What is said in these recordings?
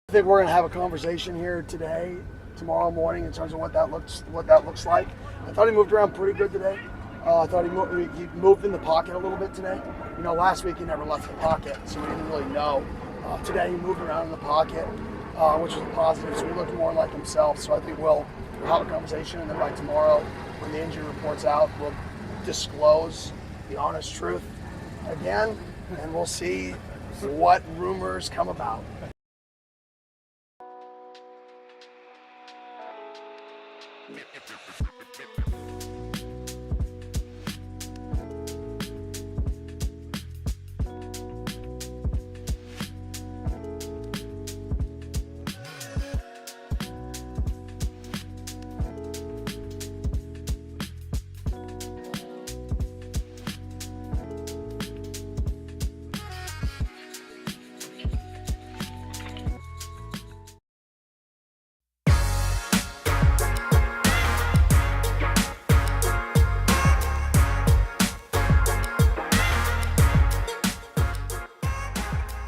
I think we're going to have a conversation here tomorrow morning, in terms of what that looks like. I thought he moved around pretty good today. I thought he moved in the pocket a little bit today. Last week he never left the pocket, so we didn't really know. Today he moved around in the pocket, which was a positive. So he looked more like himself. So I think we'll have a conversation, and then by tomorrow, when the injury report's out, we'll disclose the honest truth again, and we'll see what rumors come about.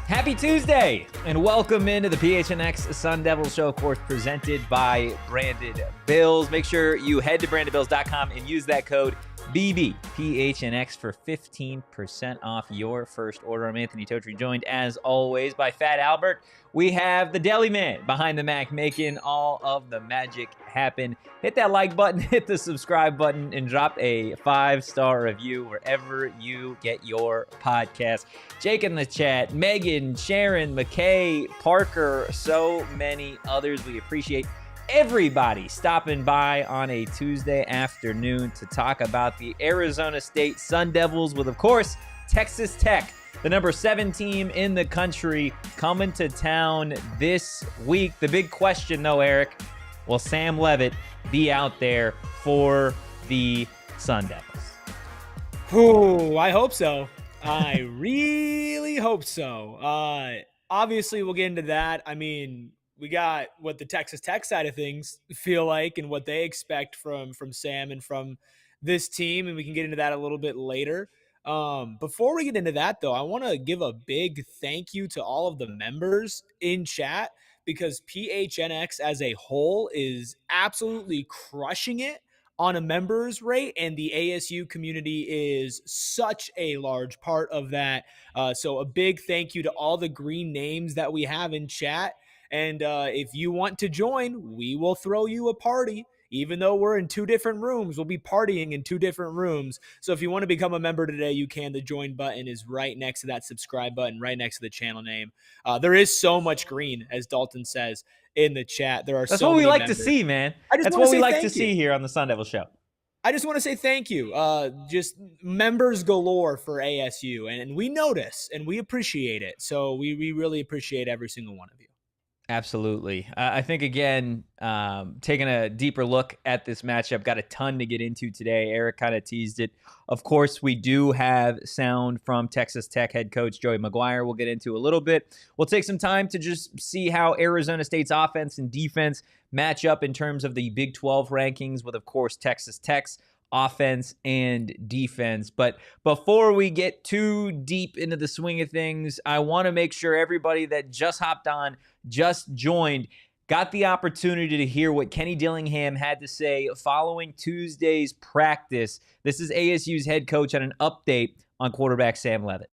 Happy Tuesday, and welcome into the PHNX Sun Devils show, of course, presented by Branded Bills. Make sure you head to brandedbills.com and use that code BBPHNX for 15% off your first order. I'm Anthony Totri, joined as always by Fat Albert. We have the Deli Man behind the Mac, making all of the magic happen. Hit that like button, hit the subscribe button, and drop a 5-star review wherever you get your podcast. Jake in the chat, Megan, Sharon, McKay, Parker, so many others. We appreciate everybody stopping by on a Tuesday afternoon to talk about the Arizona State Sun Devils with, of course, Texas Tech, the number 7 team in the country, coming to town this week. The big question, though, Erik, will Sam Leavitt be out there for the Sun Devils? Oh, I hope so. I really hope so. Obviously, we'll get into that. I mean, we got what the Texas Tech side of things feel like and what they expect from Sam and from this team, and we can get into that a little bit later. Before we get into that, though, I want to give a big thank you to all of the members in chat, because PHNX as a whole is absolutely crushing it on a members rate, and the ASU community is such a large part of that. So a big thank you to all the green names that we have in chat. And if you want to join, we will throw you a party. Even though we're in 2 different rooms, we'll be partying in 2 different rooms. So if you want to become a member today, you can. The join button is right next to that subscribe button, right next to the channel name. There is so much green, as Dalton says in the chat. There are That's so what we many like members. to see, man. That's what we like to see here on the Sun Devil show. I just want to say thank you. Just members galore for ASU. And we notice and we appreciate it. So we really appreciate every single one of you. Absolutely. I think, again, taking a deeper look at this matchup, got a ton to get into today. Erik kind of teased it. Of course, we do have sound from Texas Tech head coach Joey McGuire we'll get into a little bit. We'll take some time to just see how Arizona State's offense and defense match up in terms of the Big 12 rankings with, of course, Texas Tech's offense and defense. But before we get too deep into the swing of things, I want to make sure everybody that just hopped on, just joined, got the opportunity to hear what Kenny Dillingham had to say following Tuesday's practice. This is ASU's head coach on an update on quarterback Sam Leavitt.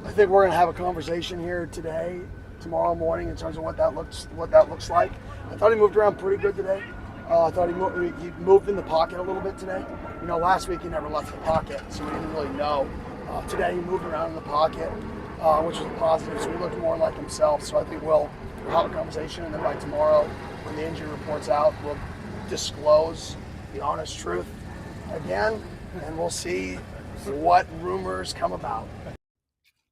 I think we're going to have a conversation here tomorrow morning, in terms of what that looks like. I thought he moved around pretty good today. I thought he moved in the pocket a little bit today. Last week he never left the pocket, so we didn't really know. Today he moved around in the pocket, which was a positive. So he looked more like himself. So I think we'll have a conversation, and then by tomorrow, when the injury report's out, we'll disclose the honest truth again, and we'll see what rumors come about.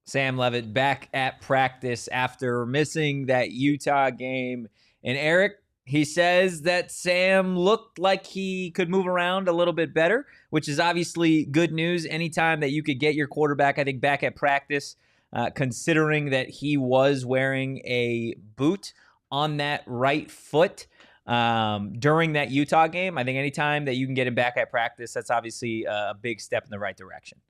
Sam Leavitt back at practice after missing that Utah game. And Erik, he says that Sam looked like he could move around a little bit better, which is obviously good news. Anytime that you could get your quarterback, I think, back at practice, considering that he was wearing a boot on that right foot during that Utah game, I think anytime that you can get him back at practice, that's obviously a big step in the right direction.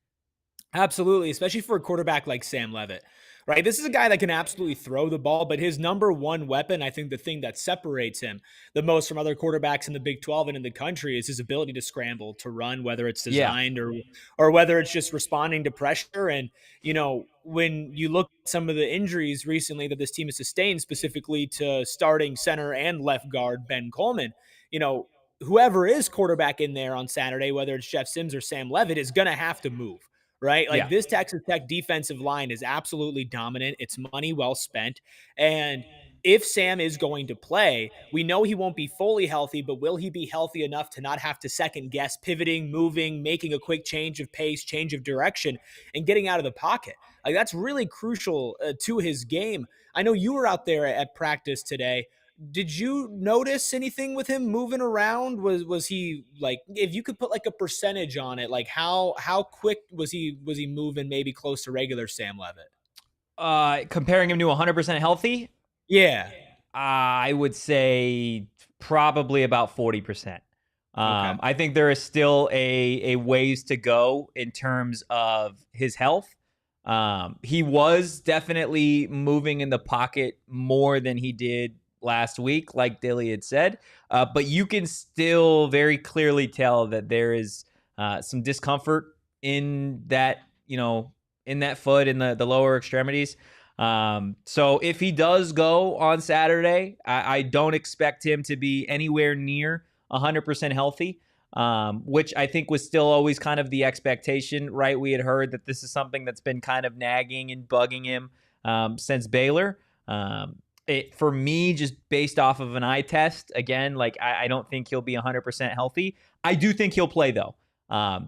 Absolutely, especially for a quarterback like Sam Leavitt. right? This is a guy that can absolutely throw the ball, but his number one weapon, I think the thing that separates him the most from other quarterbacks in the Big 12 and in the country is his ability to scramble, to run, whether it's Yeah. designed or whether it's just responding to pressure. And, when you look at some of the injuries recently that this team has sustained, specifically to starting center and left guard Ben Coleman, whoever is quarterback in there on Saturday, whether it's Jeff Sims or Sam Leavitt, is going to have to move. Right? Like Yeah. this Texas Tech defensive line is absolutely dominant. It's money well spent. And if Sam is going to play, we know he won't be fully healthy, but will he be healthy enough to not have to second guess pivoting, moving, making a quick change of pace, change of direction, and getting out of the pocket? Like that's really crucial to his game. I know you were out there at practice today. Did you notice anything with him moving around? Was he like, if you could put like a percentage on it, like how quick was he moving maybe close to regular Sam Leavitt? Comparing him to 100% healthy, Yeah. I would say probably about 40%. Okay. I think there is still a ways to go in terms of his health. He was definitely moving in the pocket more than he did last week, like Dilly had said. But you can still very clearly tell that there is some discomfort in that, in that foot, in the lower extremities. So if he does go on Saturday, I don't expect him to be anywhere near 100% healthy, which I think was still always kind of the expectation, right? We had heard that this is something that's been kind of nagging and bugging him since Baylor. For me, just based off of an eye test, again, like I don't think he'll be 100% healthy. I do think he'll play, though.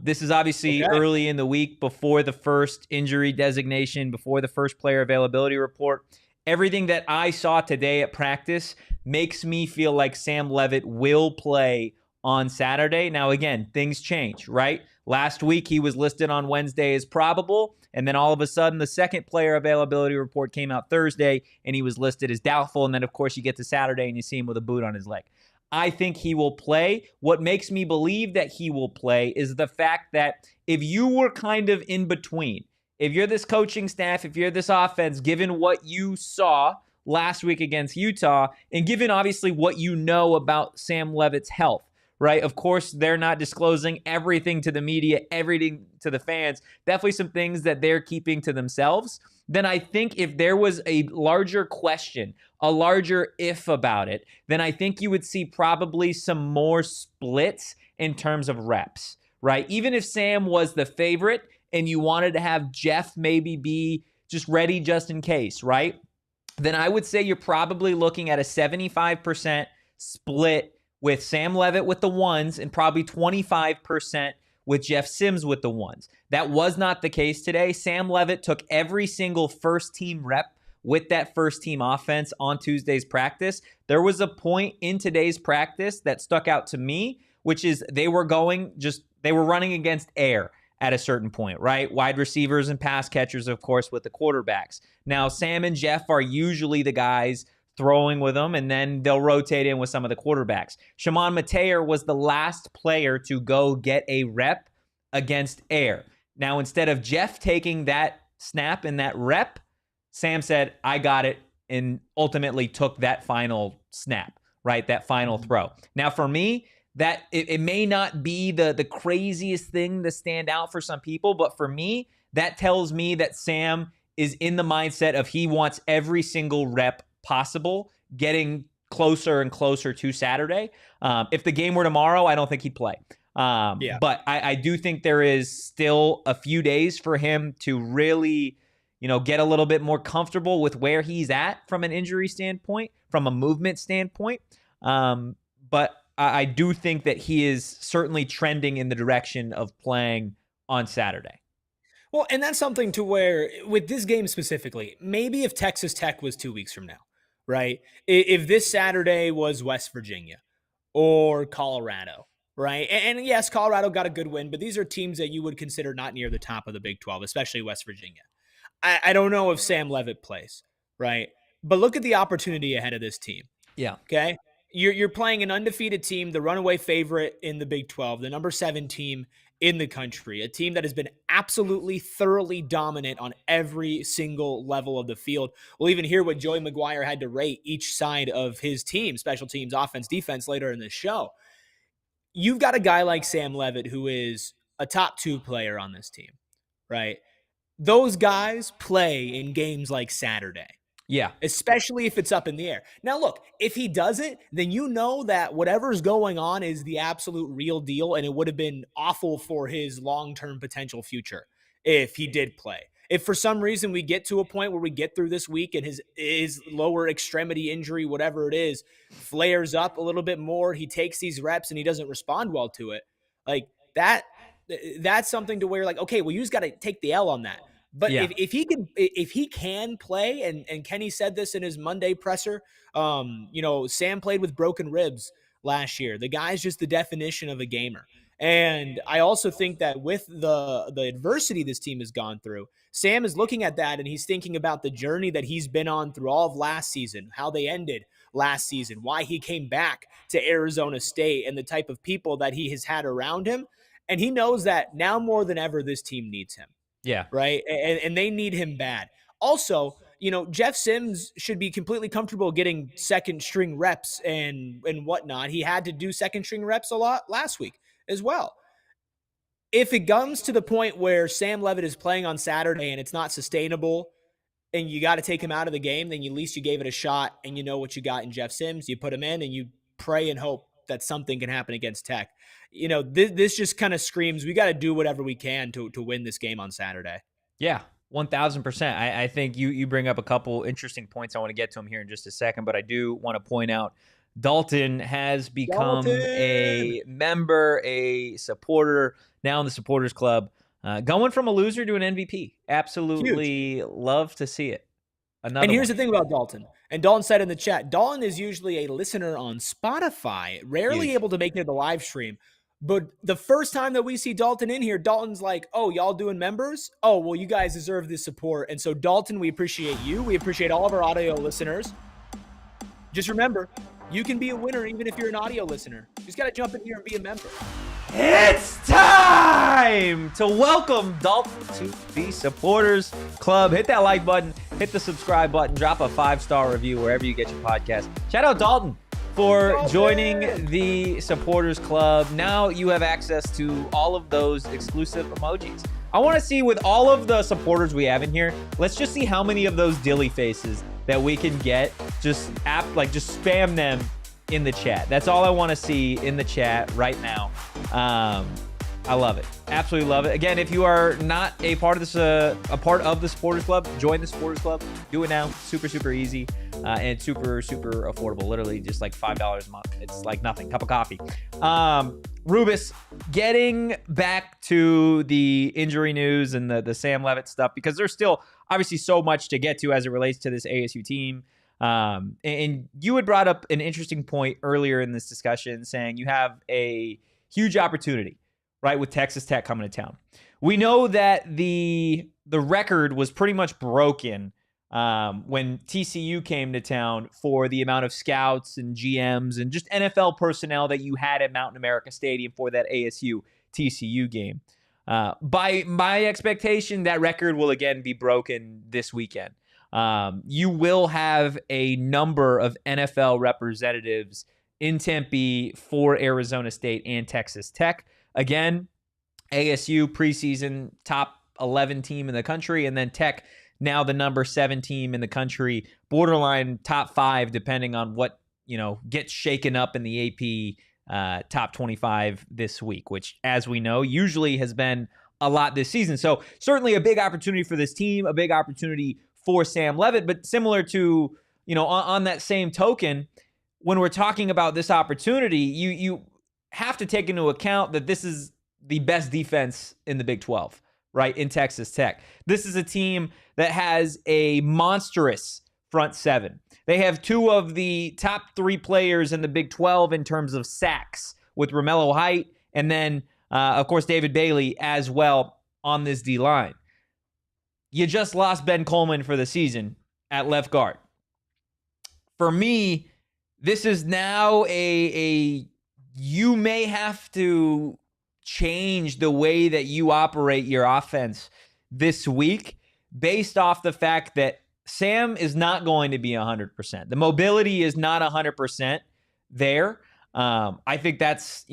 This is obviously early in the week, before the first injury designation, before the first player availability report. Everything that I saw today at practice makes me feel like Sam Leavitt will play on Saturday. Now, again, things change, right? Last week, he was listed on Wednesday as probable, and then all of a sudden, the second player availability report came out Thursday, and he was listed as doubtful. And then, of course, you get to Saturday, and you see him with a boot on his leg. I think he will play. What makes me believe that he will play is the fact that if you were kind of in between, if you're this coaching staff, if you're this offense, given what you saw last week against Utah, and given obviously what you know about Sam Leavitt's health, right? Of course, they're not disclosing everything to the media, everything to the fans. Definitely some things that they're keeping to themselves. Then I think if there was a larger question, a larger if about it, then I think you would see probably some more splits in terms of reps, right? Even if Sam was the favorite and you wanted to have Jeff maybe be just ready just in case, right? Then I would say you're probably looking at a 75% split with Sam Leavitt with the ones and probably 25% with Jeff Sims with the ones. That was not the case today. Sam Leavitt took every single first-team rep with that first-team offense on Tuesday's practice. There was a point in today's practice that stuck out to me, which is they were running against air at a certain point, right? Wide receivers and pass catchers, of course, with the quarterbacks. Now, Sam and Jeff are usually the guys throwing with them, and then they'll rotate in with some of the quarterbacks. Shimon Mateer was the last player to go get a rep against air. Now, instead of Jeff taking that snap and that rep, Sam said, I got it, and ultimately took that final snap, right? That final throw. Now, for me, that it may not be the craziest thing to stand out for some people, but for me, that tells me that Sam is in the mindset of he wants every single rep possible, getting closer and closer to Saturday. If the game were tomorrow, I don't think he'd play. But I do think there is still a few days for him to really, get a little bit more comfortable with where he's at from an injury standpoint, from a movement standpoint. But I do think that he is certainly trending in the direction of playing on Saturday. Well, and that's something to where, with this game specifically, maybe if Texas Tech was 2 weeks from now, right? If this Saturday was West Virginia or Colorado, right? And yes, Colorado got a good win, but these are teams that you would consider not near the top of the Big 12, especially West Virginia. I don't know if Sam Leavitt plays, right? But look at the opportunity ahead of this team. Yeah. Okay? You're playing an undefeated team, the runaway favorite in the Big 12, the number 7 team in the country, a team that has been absolutely thoroughly dominant on every single level of the field. We'll even hear what Joey McGuire had to rate each side of his team, special teams, offense, defense, later in the show. You've got a guy like Sam Leavitt, who is a top 2 player on this team, right? Those guys play in games like Saturday. Yeah. Especially if it's up in the air. Now, look, if he does it, then you know that whatever's going on is the absolute real deal, and it would have been awful for his long-term potential future if he did play. If for some reason we get to a point where we get through this week and his lower extremity injury, whatever it is, flares up a little bit more, he takes these reps and he doesn't respond well to it, like that's something to where, like, okay, well, you just got to take the L on that. But Yeah. if he can play, and Kenny said this in his Monday presser, Sam played with broken ribs last year. The guy's just the definition of a gamer. And I also think that with the adversity this team has gone through, Sam is looking at that and he's thinking about the journey that he's been on through all of last season, how they ended last season, why he came back to Arizona State, and the type of people that he has had around him. And he knows that now more than ever, this team needs him. Yeah. Right. And they need him bad. Also, Jeff Sims should be completely comfortable getting second string reps and whatnot. He had to do second string reps a lot last week as well. If it comes to the point where Sam Leavitt is playing on Saturday and it's not sustainable and you got to take him out of the game, then at least you gave it a shot and you know what you got in Jeff Sims. You put him in and you pray and hope that something can happen against Tech. This just kind of screams we got to do whatever we can to win this game on Saturday. Yeah, 1,000%. I think you bring up a couple interesting points. I want to get to them here in just a second, but I do want to point out Dalton has become a member, a supporter, now in the Supporters Club, going from a loser to an MVP. Absolutely love to see it. And here's the thing about Dalton. And Dalton said in the chat, Dalton is usually a listener on Spotify, rarely able to make it to the live stream. But the first time that we see Dalton in here, Dalton's like, oh, y'all doing members? Oh, well, you guys deserve this support. And so, Dalton, we appreciate you. We appreciate all of our audio listeners. Just remember, you can be a winner even if you're an audio listener. You just got to jump in here and be a member. It's time to welcome Dalton to the Supporters Club. Hit that like button, hit the subscribe button, drop a 5-star review wherever you get your podcast. Shout out Dalton for joining the Supporters Club. Now you have access to all of those exclusive emojis. I want to see, with all of the supporters we have in here, let's just see how many of those dilly faces that we can get. Just spam them in the chat. That's all I want to see in the chat right now. I love it. Absolutely love it. Again, if you are not a part of this, a part of the Supporters Club, join the Supporters Club. Do it now. Super, super easy, and super, super affordable. Literally just like $5 a month. It's like nothing. Cup of coffee. Rubus, getting back to the injury news and the Sam Leavitt stuff, because there's still obviously so much to get to as it relates to this ASU team. And you had brought up an interesting point earlier in this discussion, saying you have a huge opportunity, right, with Texas Tech coming to town. We know that the record was pretty much broken when TCU came to town for the amount of scouts and GMs and just NFL personnel that you had at Mountain America Stadium for that ASU TCU game. By my expectation, that record will again be broken this weekend. You will have a number of NFL representatives in Tempe for Arizona State and Texas Tech. Again, ASU preseason top 11 team in the country, and then Tech now the number 7 team in the country, borderline top 5 depending on what gets shaken up in the AP top 25 this week, which, as we know, usually has been a lot this season. So certainly a big opportunity for this team, a big opportunity for Sam Leavitt, but similar to, on that same token, when we're talking about this opportunity, you have to take into account that this is the best defense in the Big 12, right, in Texas Tech. This is a team that has a monstrous front 7. They have 2 of the top 3 players in the Big 12 in terms of sacks, with Romello Height and then, of course, David Bailey as well on this D-line. You just lost Ben Coleman for the season at left guard. For me, this is now you may have to change the way that you operate your offense this week based off the fact that Sam is not going to be 100%. The mobility is not 100% there. I think that's,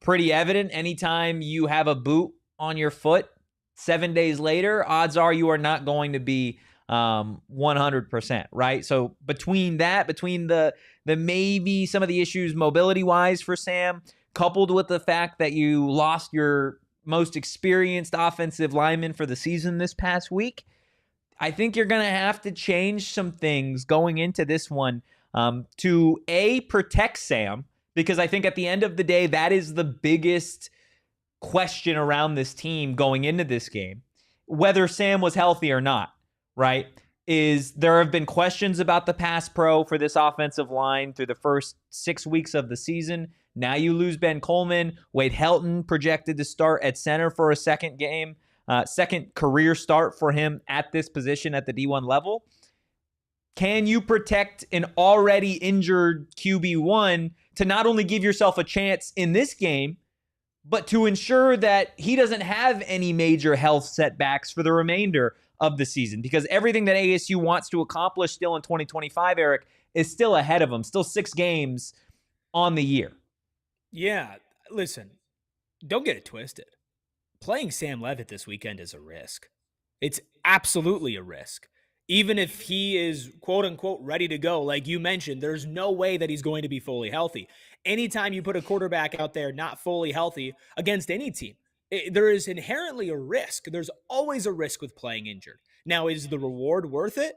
pretty evident. Anytime you have a boot on your foot 7 days later, odds are you are not going to be 100%, right? So between the maybe some of the issues mobility-wise for Sam, coupled with the fact that you lost your most experienced offensive lineman for the season this past week, I think you're going to have to change some things going into this one to, A, protect Sam, because I think at the end of the day, that is the biggest question around this team going into this game, whether Sam was healthy or not, right? Is there have been questions about the pass pro for this offensive line through the first 6 weeks of the season. Now you lose Ben Coleman. Wade Helton projected to start at center for a second career start for him at this position at the D1 level. Can you protect an already injured QB1 to not only give yourself a chance in this game, but to ensure that he doesn't have any major health setbacks for the remainder of the season? Because everything that ASU wants to accomplish still in 2025, Erik, is still ahead of them. Still 6 games on the year. Yeah, listen, don't get it twisted. Playing Sam Leavitt this weekend is a risk. It's absolutely a risk. Even if he is quote-unquote ready to go, like you mentioned, there's no way that he's going to be fully healthy. Anytime you put a quarterback out there not fully healthy against any team, there is inherently a risk. There's always a risk with playing injured. Now, is the reward worth it?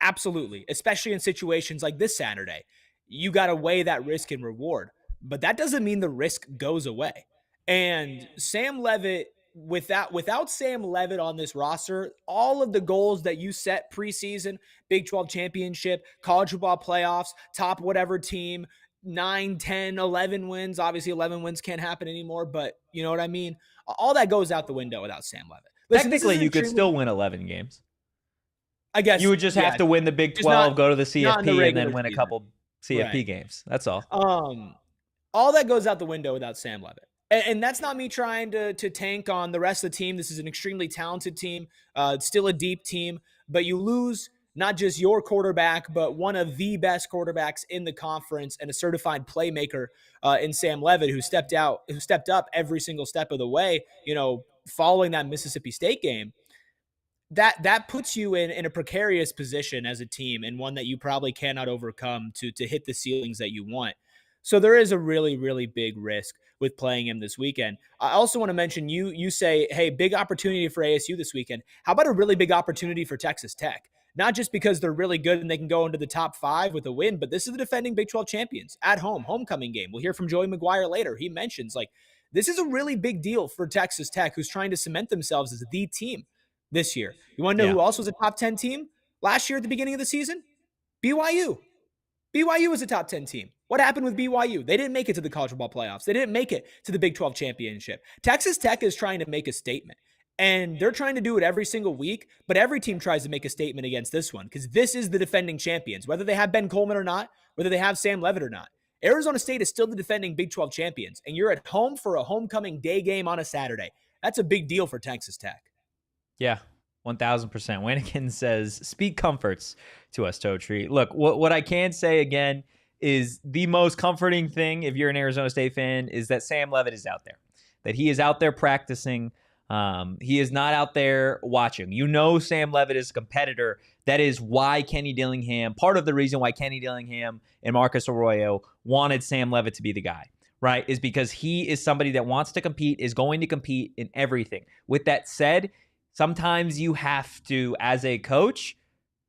Absolutely, especially in situations like this Saturday. You got to weigh that risk and reward, but that doesn't mean the risk goes away. And Sam Leavitt, without Sam Leavitt on this roster, all of the goals that you set preseason, Big 12 championship, college football playoffs, top whatever team, 9, 10, 11 wins. Obviously, 11 wins can't happen anymore, but you know what I mean? All that goes out the window without Sam Leavitt. Listen, technically, you could still win 11 games. I guess you would just have to win the Big 12, go to the CFP, and then win a couple CFP games. That's all. All that goes out the window without Sam Leavitt. And that's not me trying to tank on the rest of the team. This is an extremely talented team. It's still a deep team. But you lose not just your quarterback, but one of the best quarterbacks in the conference and a certified playmaker in Sam Leavitt, who stepped up every single step of the way, following that Mississippi State game. That puts you in a precarious position as a team, and one that you probably cannot overcome to hit the ceilings that you want. So there is a really, really big risk with playing him this weekend. I also want to mention, you say, hey, big opportunity for ASU this weekend. How about a really big opportunity for Texas Tech? Not just because they're really good and they can go into the top 5 with a win, but this is the defending Big 12 champions at home, homecoming game. We'll hear from Joey McGuire later. He mentions, this is a really big deal for Texas Tech, who's trying to cement themselves as the team this year. You want to know who else was a top 10 team last year at the beginning of the season? BYU. BYU was a top 10 team. What happened with BYU? They didn't make it to the college football playoffs. They didn't make it to the Big 12 championship. Texas Tech is trying to make a statement, and they're trying to do it every single week, but every team tries to make a statement against this one, because this is the defending champions, whether they have Ben Coleman or not, whether they have Sam Leavitt or not. Arizona State is still the defending Big 12 champions, and you're at home for a homecoming day game on a Saturday. That's a big deal for Texas Tech. Yeah, 1,000%. Wanigan says, speak comforts to us, Totri. Look, what I can say again is the most comforting thing, if you're an Arizona State fan, is that Sam Leavitt is out there, that he is out there practicing. He is not out there watching. Sam Leavitt is a competitor. That is why part of the reason why Kenny Dillingham and Marcus Arroyo wanted Sam Leavitt to be the guy, right, is because he is somebody that wants to compete, is going to compete in everything. With that said, sometimes you have to, as a coach,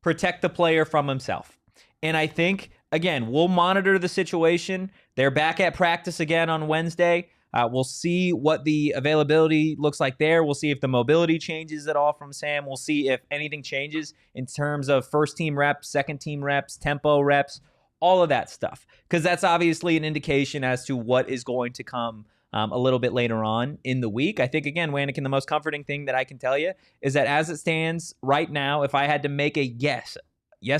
protect the player from himself. And I think, again, we'll monitor the situation. They're back at practice again on Wednesday. We'll see what the availability looks like there. We'll see if the mobility changes at all from Sam. We'll see if anything changes in terms of first-team reps, second-team reps, tempo reps, all of that stuff. Because that's obviously an indication as to what is going to come a little bit later on in the week. I think, again, Wanigan, the most comforting thing that I can tell you is that as it stands right now, if I had to make a yes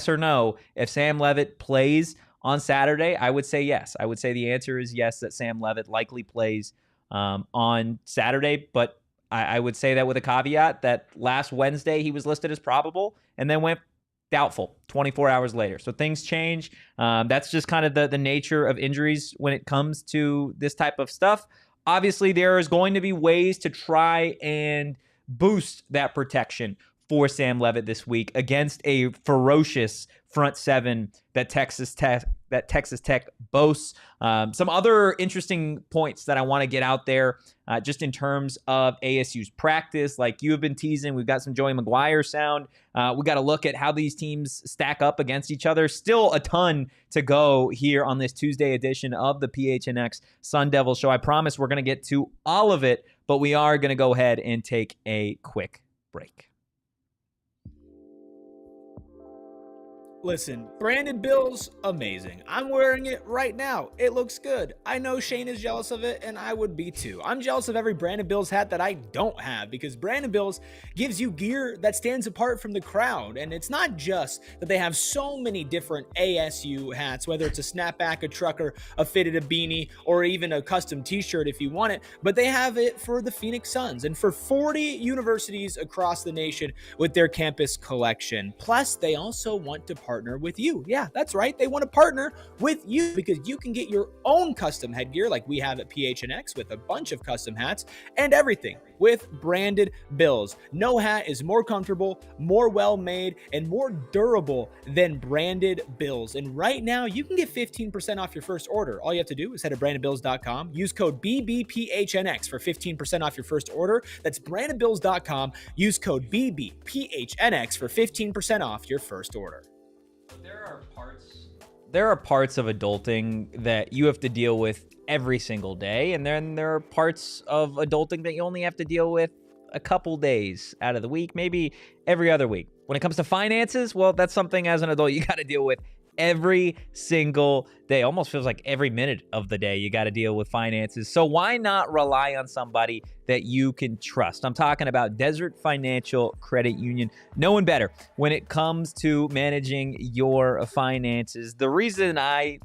or no, if Sam Leavitt plays on Saturday, I would say yes. I would say the answer is yes, that Sam Leavitt likely plays on Saturday, but I would say that with a caveat that last Wednesday he was listed as probable and then went doubtful 24 hours later. So things change. That's just kind of the nature of injuries when it comes to this type of stuff. Obviously, there is going to be ways to try and boost that protection for Sam Leavitt this week against a ferocious front seven that Texas Tech boasts. Some other interesting points that I want to get out there just in terms of ASU's practice. Like you have been teasing, we've got some Joey McGuire sound. We got to look at how these teams stack up against each other. Still a ton to go here on this Tuesday edition of the PHNX Sun Devils show. I promise we're going to get to all of it, but we are going to go ahead and take a quick break. Listen, branded Bills, amazing. I'm wearing it right now. It looks good. I know Shane is jealous of it, and I would be too. I'm jealous of every branded Bills hat that I don't have because branded Bills gives you gear that stands apart from the crowd. And it's not just that they have so many different ASU hats, whether it's a snapback, a trucker, a fitted, a beanie, or even a custom t-shirt if you want it, but they have it for the Phoenix Suns and for 40 universities across the nation with their campus collection. Plus, they also want to partner with you. Yeah, that's right. They want to partner with you because you can get your own custom headgear like we have at PHNX with a bunch of custom hats and everything with branded Bills. No hat is more comfortable, more well-made, and more durable than branded Bills. And right now, you can get 15% off your first order. All you have to do is head to brandedbills.com, use code BBPHNX for 15% off your first order. That's brandedbills.com, use code BBPHNX for 15% off your first order. There are parts of adulting that you have to deal with every single day, and then there are parts of adulting that you only have to deal with a couple days out of the week, maybe every other week. When it comes to finances, well, that's something as an adult you got to deal with every single day. Almost feels like every minute of the day you got to deal with finances. So why not rely on somebody that you can trust? I'm talking about Desert Financial Credit Union. No one better when it comes to managing your finances. The reason I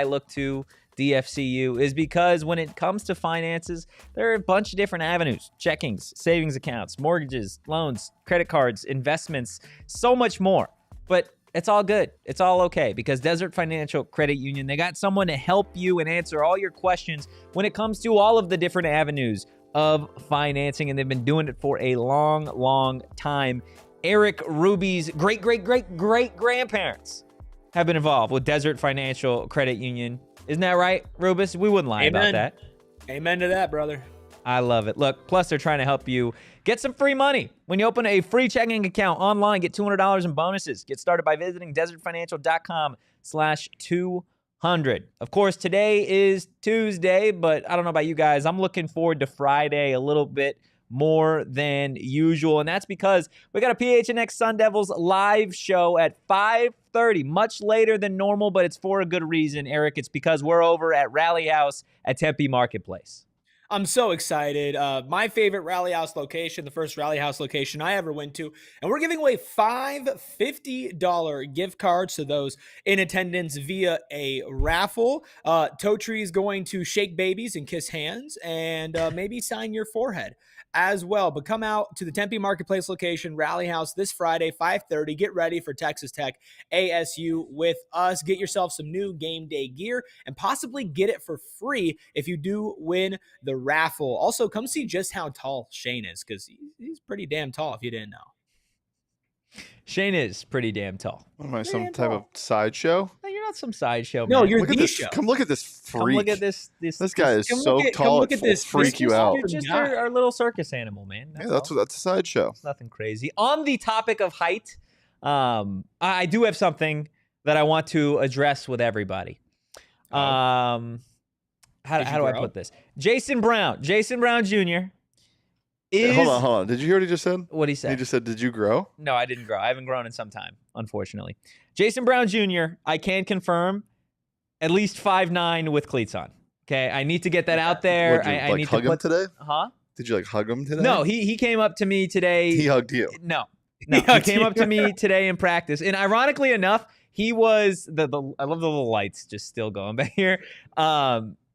look to DFCU is because when it comes to finances, there are a bunch of different avenues: checkings, savings accounts, mortgages, loans, credit cards, investments, so much more. But it's all good. It's all okay because Desert Financial Credit Union, they got someone to help you and answer all your questions when it comes to all of the different avenues of financing, and they've been doing it for a long, long time. Erik Ruby's great-great-great-great-grandparents have been involved with Desert Financial Credit Union. Isn't that right, Rubus? We wouldn't lie about that. Amen to that, brother. I love it. Look, plus they're trying to help you get some free money. When you open a free checking account online, get $200 in bonuses. Get started by visiting desertfinancial.com/200. Of course, today is Tuesday, but I don't know about you guys. I'm looking forward to Friday a little bit more than usual, and that's because we got a PHNX Sun Devils live show at 5:30, much later than normal, but it's for a good reason, Erik. It's because we're over at Rally House at Tempe Marketplace. I'm so excited. My favorite Rally House location, the first Rally House location I ever went to. And we're giving away 5 $50 gift cards to those in attendance via a raffle. Totri is going to shake babies and kiss hands and maybe sign your forehead as well. But come out to the Tempe Marketplace location, Rally House, this Friday, 5:30. Get ready for Texas Tech ASU with us. Get yourself some new game day gear and possibly get it for free if you do win the raffle. Also, come see just how tall Shane is because he's pretty damn tall if you didn't know. Shane is pretty damn tall. What am I, some type of sideshow? No, you're not some sideshow, No, man. you're Look at the this. show. Come look at this freak. Come look at this. This guy is Come so look at- come tall look it at will this. freak This you is- out. You're just guy. our little circus animal, man. Yeah, that's a sideshow. It's nothing crazy. On the topic of height, I do have something that I want to address with everybody. How do I put this? Jason Brown Jr. is. Hold on. Did you hear what he just said? What he said? He just said, "Did you grow?" No, I didn't grow. I haven't grown in some time, unfortunately. Jason Brown Jr., I can confirm, at least 5'9" with cleats on. Okay, I need to get that out there. Would you, I need hug to him today? Huh? Did you hug him today? No, he came up to me today. He hugged you. No, he came up to me today in practice, and ironically enough, he was I love the little lights just still going back here.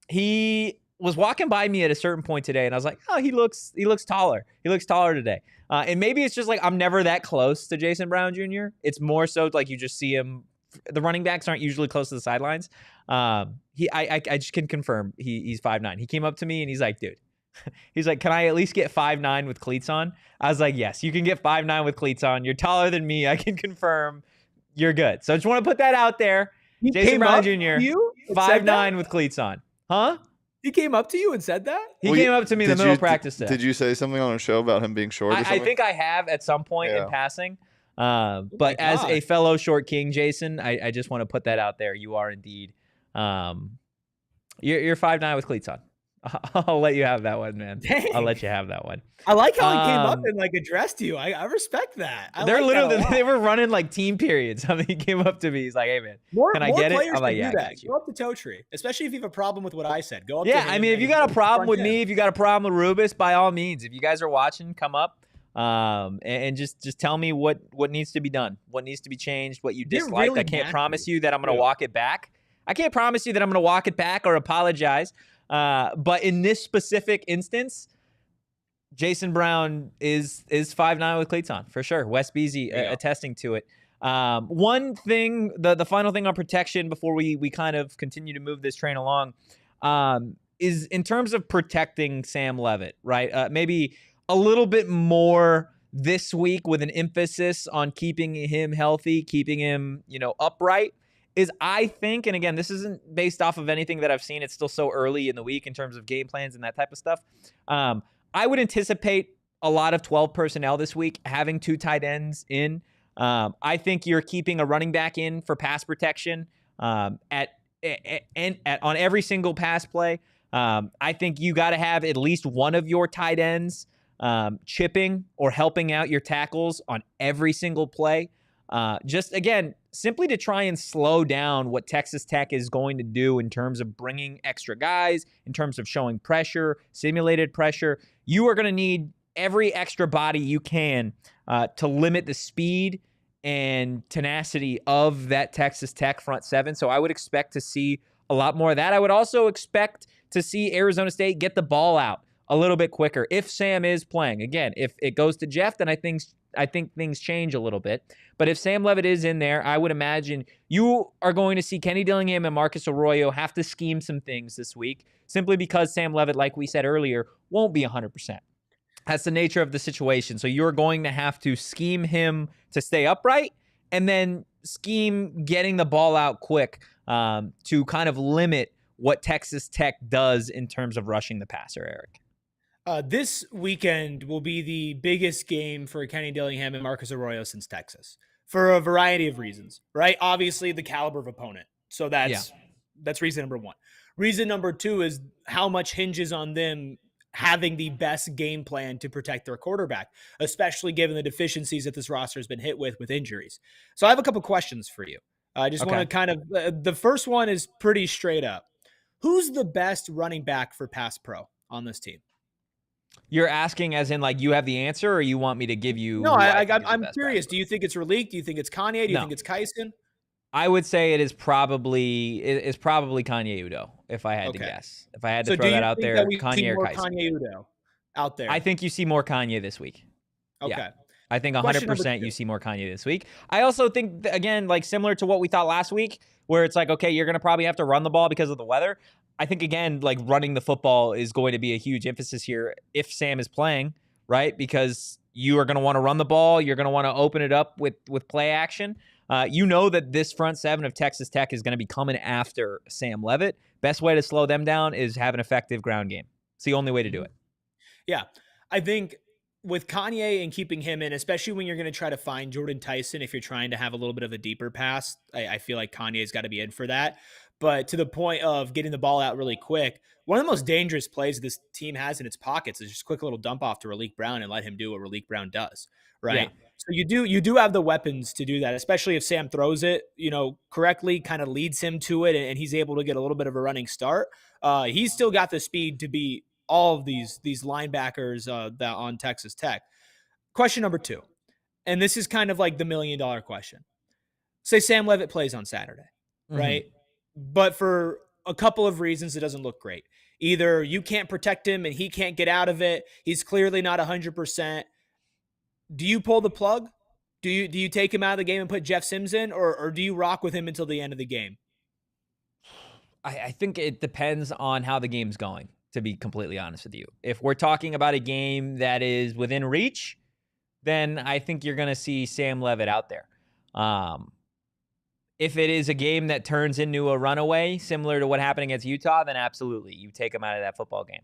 He was walking by me at a certain point today, and I was like, oh, he looks taller. He looks taller today. And maybe it's just like I'm never that close to Jason Brown Jr. It's more so like you just see him. The running backs aren't usually close to the sidelines. I just can confirm he's 5'9". He came up to me and he's like, dude, he's like, can I at least get 5'9" with cleats on? I was like, yes, you can get 5'9" with cleats on. You're taller than me. I can confirm you're good. So I just want to put that out there. He Jason came Brown up Jr. to you and said 5'9" that? with cleats on. Huh? He came up to you and said that? He came up to me in the middle of practice today. Did you say something on a show about him being short or something? I think I have at some point in passing. But as a fellow short king, Jason, I just want to put that out there. You are indeed. You're 5'9" with cleats on. I'll let you have that one, man. Dang. I'll let you have that one. I like how he came up and like addressed you. I respect that. They were running like team periods. I mean, he came up to me. He's like, "Hey, man, can I get it?" I'm like, "Yeah, I got you." Go up to Totri, especially if you have a problem with what I said. Go up. to him I mean, if you got a problem with me, if you got a problem with Rubis, by all means, if you guys are watching, come up and just tell me what needs to be done, what needs to be changed, what you disliked. Really I can't promise you that I'm going to walk it back. I can't promise you that I'm going to walk it back or apologize. But in this specific instance, Jason Brown is 5'9" with cleats on for sure. Wes Beasy attesting to it. One thing, the final thing on protection before we kind of continue to move this train along, is in terms of protecting Sam Leavitt, right? Maybe a little bit more this week with an emphasis on keeping him healthy, keeping him, upright. Is I think, and again, this isn't based off of anything that I've seen. It's still so early in the week in terms of game plans and that type of stuff. I would anticipate a lot of 12 personnel this week, having 2 tight ends in. I think you're keeping a running back in for pass protection on every single pass play. I think you got to have at least one of your tight ends chipping or helping out your tackles on every single play. Just again, simply to try and slow down what Texas Tech is going to do in terms of bringing extra guys, in terms of showing pressure, simulated pressure. You are going to need every extra body you can to limit the speed and tenacity of that Texas Tech front seven. So I would expect to see a lot more of that. I would also expect to see Arizona State get the ball out a little bit quicker if Sam is playing. Again, if it goes to Jeff, then I think things change a little bit. But if Sam Leavitt is in there, I would imagine you are going to see Kenny Dillingham and Marcus Arroyo have to scheme some things this week, simply because Sam Leavitt, like we said earlier, won't be 100%. That's the nature of the situation. So you're going to have to scheme him to stay upright and then scheme getting the ball out quick to kind of limit what Texas Tech does in terms of rushing the passer, Erik. This weekend will be the biggest game for Kenny Dillingham and Marcus Arroyo since Texas, for a variety of reasons, right? Obviously, the caliber of opponent. So that's reason number one. Reason number two is how much hinges on them having the best game plan to protect their quarterback, especially given the deficiencies that this roster has been hit with injuries. So I have a couple questions for you. I just want to kind of, the first one is pretty straight up. Who's the best running back for pass pro on this team? You're asking as in like you have the answer, or you want me to give you? No, I'm curious. Do you think it's Ralik? Do you think it's Kanye? Do you think it's Kyson? I would say it is probably Kanye Udo, if I had to guess. If I had to throw that out there, Kanye or Kyson. Kanye Udo out there. I think you see more Kanye this week. Okay. Yeah. I think 100% you see more Kanye this week. I also think, again, like similar to what we thought last week, where it's like, okay, you're going to probably have to run the ball because of the weather. I think, again, like running the football is going to be a huge emphasis here if Sam is playing, right? Because you are going to want to run the ball. You're going to want to open it up with play action. You know that this front seven of Texas Tech is going to be coming after Sam Leavitt. Best way to slow them down is have an effective ground game. It's the only way to do it. Yeah. I think with Kanye and keeping him in, especially when you're going to try to find Jordan Tyson, if you're trying to have a little bit of a deeper pass, I feel like Kanye's got to be in for that. But to the point of getting the ball out really quick, one of the most dangerous plays this team has in its pockets is just a quick little dump off to Ralik Brown and let him do what Ralik Brown does, right? Yeah. So you do have the weapons to do that, especially if Sam throws it, correctly, kind of leads him to it, and he's able to get a little bit of a running start. He's still got the speed to beat all of these linebackers that on Texas Tech. Question number two, and this is kind of like the $1 million question. Say Sam Leavitt plays on Saturday, right? But for a couple of reasons it doesn't look great. Either you can't protect him and he can't get out of it. He's clearly not 100%. Do you pull the plug? Do you take him out of the game and put Jeff Sims in, or do you rock with him until the end of the game? I think it depends on how the game's going, to be completely honest with you. If we're talking about a game that is within reach, then I think you're going to see Sam Leavitt out there. If it is a game that turns into a runaway, similar to what happened against Utah, then absolutely, you take him out of that football game.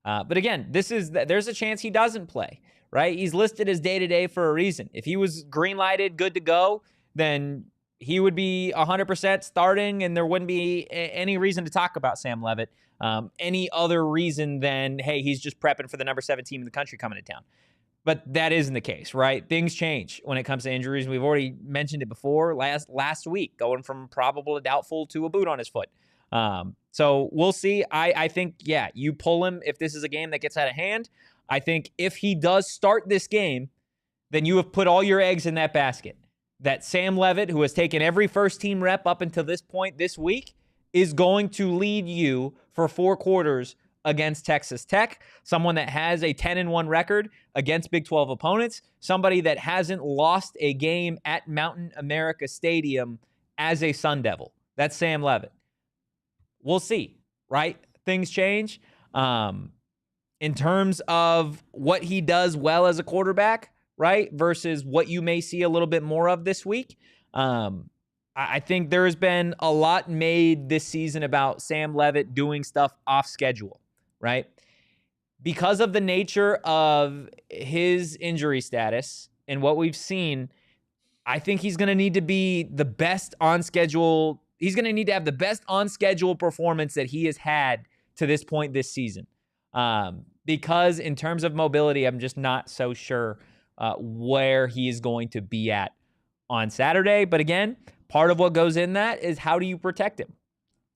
But again, there's a chance he doesn't play, right? He's listed as day-to-day for a reason. If he was green-lighted, good to go, then he would be 100% starting, and there wouldn't be any reason to talk about Sam Leavitt. Any other reason than, hey, he's just prepping for the number 7 team in the country coming to town. But that isn't the case, right? Things change when it comes to injuries. We've already mentioned it before last week, going from probable to doubtful to a boot on his foot. So we'll see. I think, yeah, you pull him if this is a game that gets out of hand. I think if he does start this game, then you have put all your eggs in that basket. That Sam Leavitt, who has taken every first-team rep up until this point this week, is going to lead you for 4 quarters against Texas Tech, someone that has a 10-1 record against Big 12 opponents, somebody that hasn't lost a game at Mountain America Stadium as a Sun Devil. That's Sam Leavitt. We'll see, right? Things change. In terms of what he does well as a quarterback, right, versus what you may see a little bit more of this week, I think there has been a lot made this season about Sam Leavitt doing stuff off schedule, right? Because of the nature of his injury status and what we've seen, I think he's going to need to be the best on schedule. He's going to need to have the best on schedule performance that he has had to this point this season. Because in terms of mobility, I'm just not so sure where he is going to be at on Saturday. But again, part of what goes in that is how do you protect him,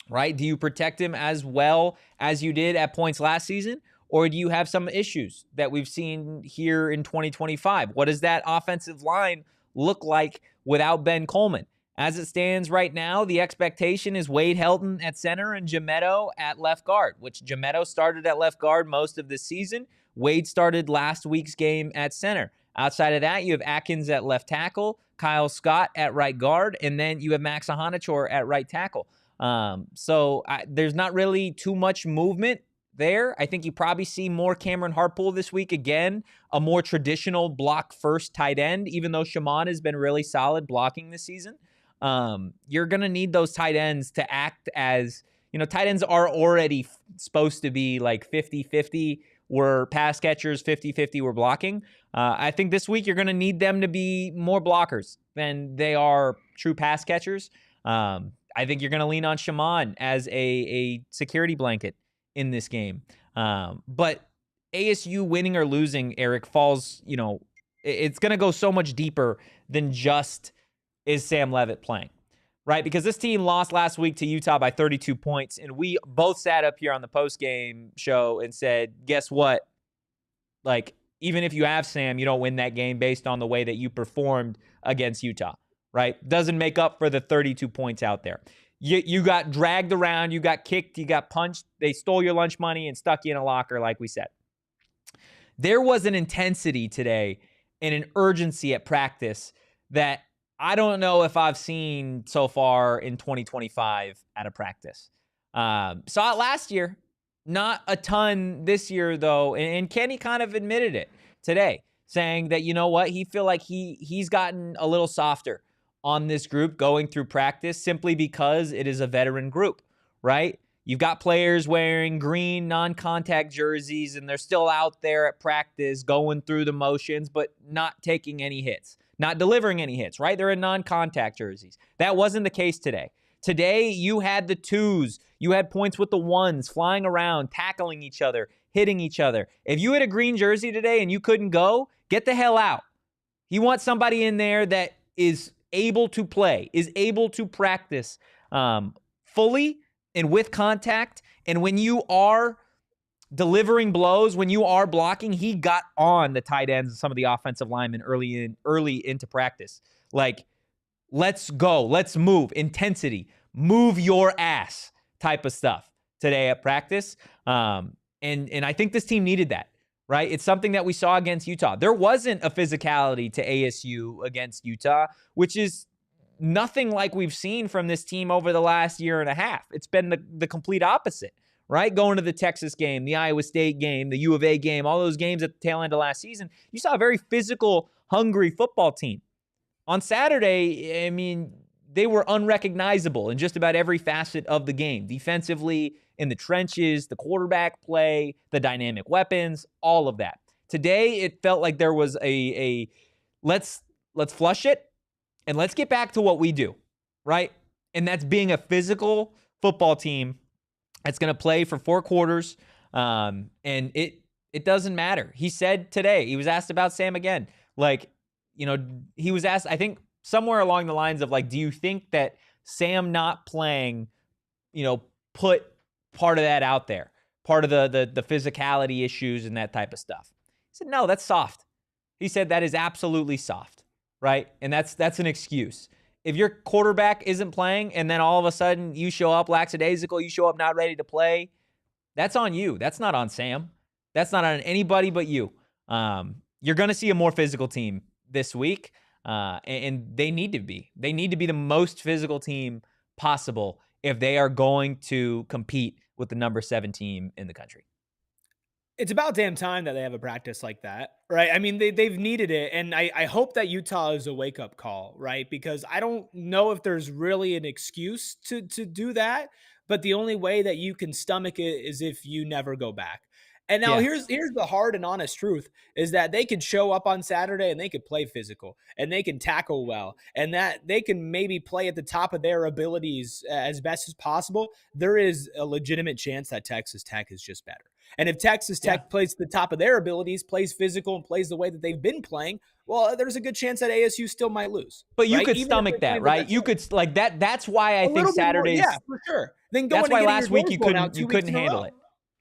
right? Do you protect him as well as you did at points last season? Or do you have some issues that we've seen here in 2025? What does that offensive line look like without Ben Coleman? As it stands right now, the expectation is Wade Helton at center and Jametto at left guard, which Jametto started at left guard most of the season. Wade started last week's game at center. Outside of that, you have Atkins at left tackle, Kyle Scott at right guard, and then you have Max Ahanichor at right tackle. So there's not really too much movement there. I think you probably see more Cameron Hartpool this week. Again, a more traditional block first tight end, even though Shaman has been really solid blocking this season. You're going to need those tight ends to act as, tight ends are already supposed to be like 50-50 were pass catchers, 50-50 were blocking. I think this week you're going to need them to be more blockers than they are true pass catchers. I think you're going to lean on Shaman as a security blanket in this game. But ASU winning or losing, Erik, falls, it's going to go so much deeper than just is Sam Leavitt playing, right? Because this team lost last week to Utah by 32 points, and we both sat up here on the post-game show and said, guess what? Like, even if you have Sam, you don't win that game based on the way that you performed against Utah, right? Doesn't make up for the 32 points out there. You got dragged around, you got kicked, you got punched, they stole your lunch money and stuck you in a locker, like we said. There was an intensity today and an urgency at practice that I don't know if I've seen so far in 2025 at a practice. Saw it last year, not a ton this year though, and Kenny kind of admitted it today, saying that, you know what, he feel like he's gotten a little softer on this group going through practice simply because it is a veteran group, right? You've got players wearing green non-contact jerseys and they're still out there at practice going through the motions, but not taking any hits, not delivering any hits, right? They're in non-contact jerseys. That wasn't the case today. Today, you had the twos. You had points with the ones flying around, tackling each other, hitting each other. If you had a green jersey today and you couldn't go, get the hell out. He wants somebody in there that is able to play, is able to practice fully and with contact. And when you are delivering blows, when you are blocking, he got on the tight ends and some of the offensive linemen early into practice. Like, let's go, let's move, intensity, move your ass. type of stuff today at practice. And I think this team needed that, right? It's something that we saw against Utah. There wasn't a physicality to ASU against Utah, which is nothing like we've seen from this team over the last year and a half. It's been the complete opposite, right? Going to the Texas game, the Iowa State game, the U of A game, all those games at the tail end of last season, you saw a very physical, hungry football team. On Saturday, I mean, they were unrecognizable in just about every facet of the game. Defensively, in the trenches, the quarterback play, the dynamic weapons, all of that. Today, it felt like there was a let's flush it and let's get back to what we do, right? And that's being a physical football team that's going to play for 4 quarters, and it doesn't matter. He said today, he was asked about Sam again. Like, you know, he was asked, I think, somewhere along the lines of, like, do you think that Sam not playing, you know, put part of that out there, part of the physicality issues and that type of stuff? He said, no, that's soft. He said that is absolutely soft, right? And that's an excuse. If your quarterback isn't playing and then all of a sudden you show up lackadaisical, you show up not ready to play, that's on you. That's not on Sam. That's not on anybody but you. You're going to see a more physical team this week, and they need to be. They need to be the most physical team possible if they are going to compete with the number 7 team in the country. It's about damn time that they have a practice like that, right? I mean, they've needed it, and I hope that Utah is a wake-up call, right? Because I don't know if there's really an excuse to do that, but the only way that you can stomach it is if you never go back. And now here's the hard and honest truth, is that they could show up on Saturday and they could play physical and they can tackle well and that they can maybe play at the top of their abilities as best as possible. There is a legitimate chance that Texas Tech is just better. And if Texas Tech plays at the top of their abilities, plays physical, and plays the way that they've been playing, well, there's a good chance that ASU still might lose. But you could stomach that, right? You could, like, that. That's why I think Saturdays. Yeah, for sure. Then going that's why last week you couldn't handle it.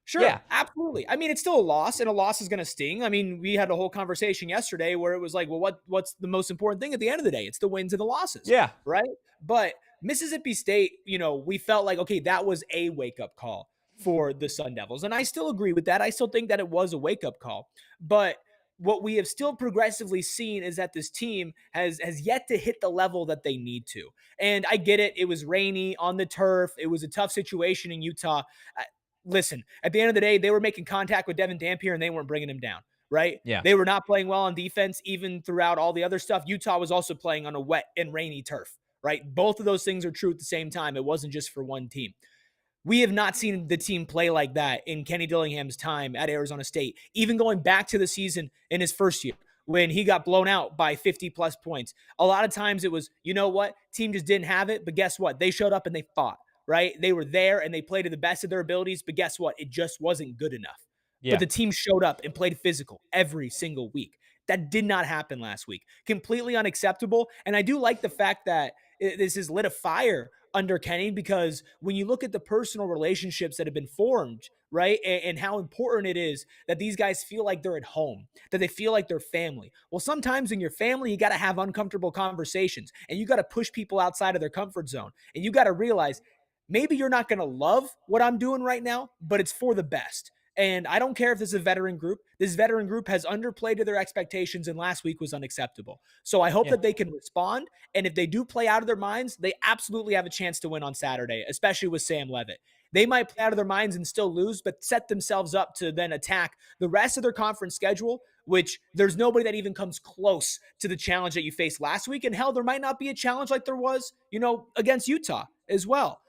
Sure, yeah, absolutely. I mean, it's still a loss, and a loss is going to sting. I mean, we had a whole conversation yesterday where it was like, well, what's the most important thing at the end of the day? It's the wins and the losses. Yeah. Right? But Mississippi State, you know, we felt like, okay, that was a wake-up call for the Sun Devils. And I still agree with that. I still think that it was a wake-up call. But what we have still progressively seen is that this team has yet to hit the level that they need to. And I get it. It was rainy on the turf. It was a tough situation in Utah. Listen, at the end of the day, they were making contact with Devin Dampier and they weren't bringing him down, right? Yeah. They were not playing well on defense, even throughout all the other stuff. Utah was also playing on a wet and rainy turf, right? Both of those things are true at the same time. It wasn't just for one team. We have not seen the team play like that in Kenny Dillingham's time at Arizona State, even going back to the season in his first year when he got blown out by 50-plus points. A lot of times it was, you know what? Team just didn't have it, but guess what? They showed up and they fought. Right? They were there and they played to the best of their abilities, but guess what? It just wasn't good enough. Yeah. But the team showed up and played physical every single week. That did not happen last week. Completely unacceptable. And I do like the fact that this has lit a fire under Kenny, because when you look at the personal relationships that have been formed, right, and how important it is that these guys feel like they're at home, that they feel like they're family. Well, sometimes in your family, you got to have uncomfortable conversations and you got to push people outside of their comfort zone. And you got to realize, maybe you're not going to love what I'm doing right now, but it's for the best. And I don't care if this is a veteran group. This veteran group has underplayed to their expectations, and last week was unacceptable. So I hope that they can respond. And if they do play out of their minds, they absolutely have a chance to win on Saturday, especially with Sam Leavitt. They might play out of their minds and still lose, but set themselves up to then attack the rest of their conference schedule, which there's nobody that even comes close to the challenge that you faced last week. And hell, there might not be a challenge like there was, you know, against Utah as well.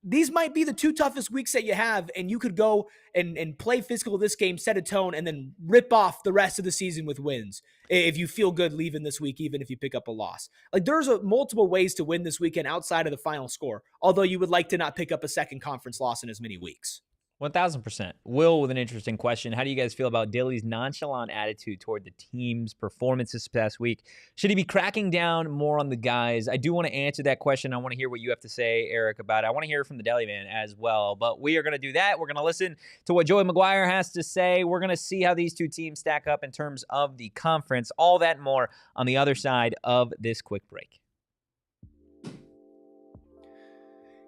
These might be the 2 toughest weeks that you have, and you could go and play physical this game, set a tone, and then rip off the rest of the season with wins if you feel good leaving this week, even if you pick up a loss. Like, there's multiple ways to win this weekend outside of the final score, although you would like to not pick up a second conference loss in as many weeks. 1,000%. Will with an interesting question. How do you guys feel about Dilly's nonchalant attitude toward the team's performance this past week? Should he be cracking down more on the guys? I do want to answer that question. I want to hear what you have to say, Erik, about it. I want to hear from the Deli Man as well. But we are going to do that. We're going to listen to what Joey McGuire has to say. We're going to see how these two teams stack up in terms of the conference. All that and more on the other side of this quick break.